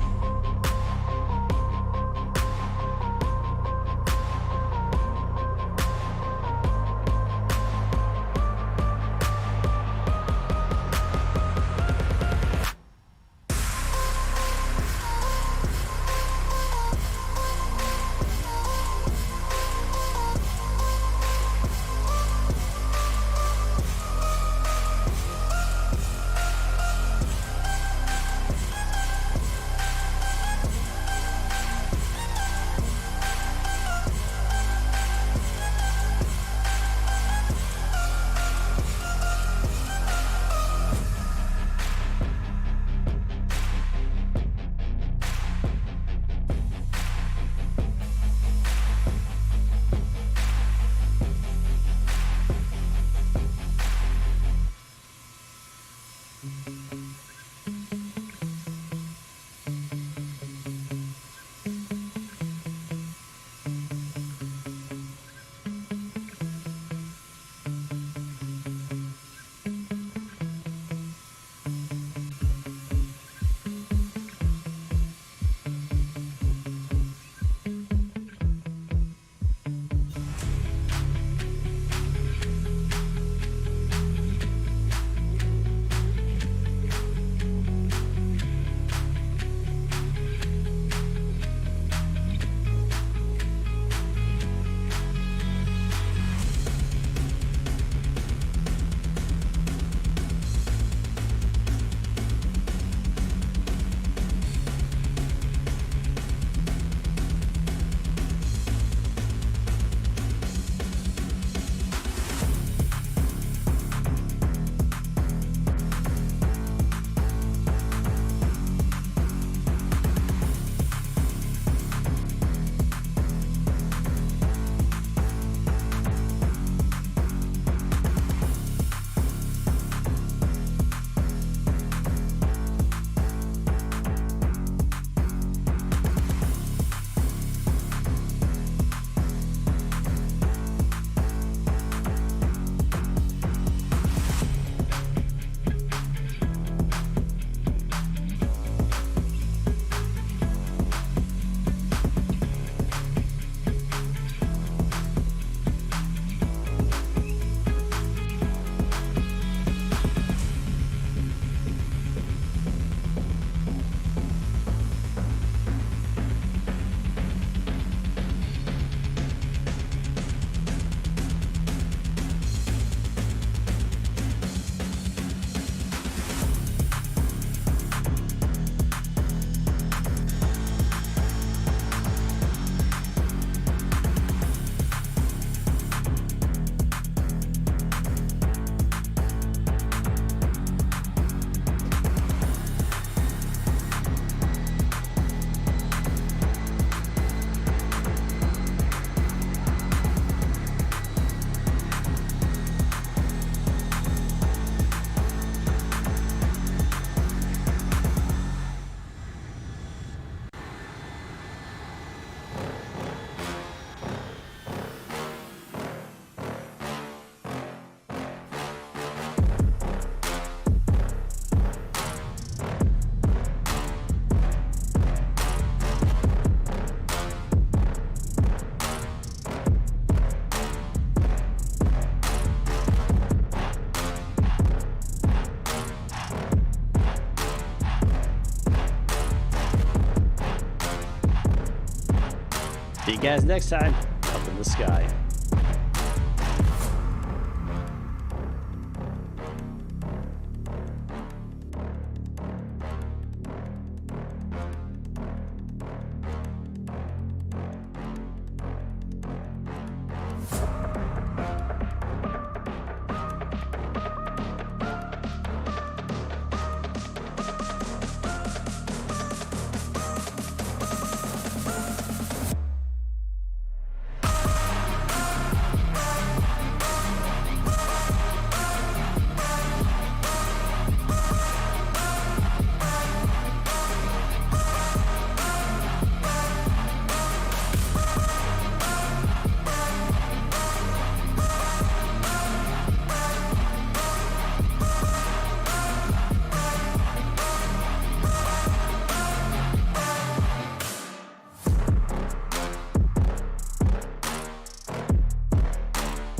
Speaker 1: See you guys next time up in the sky.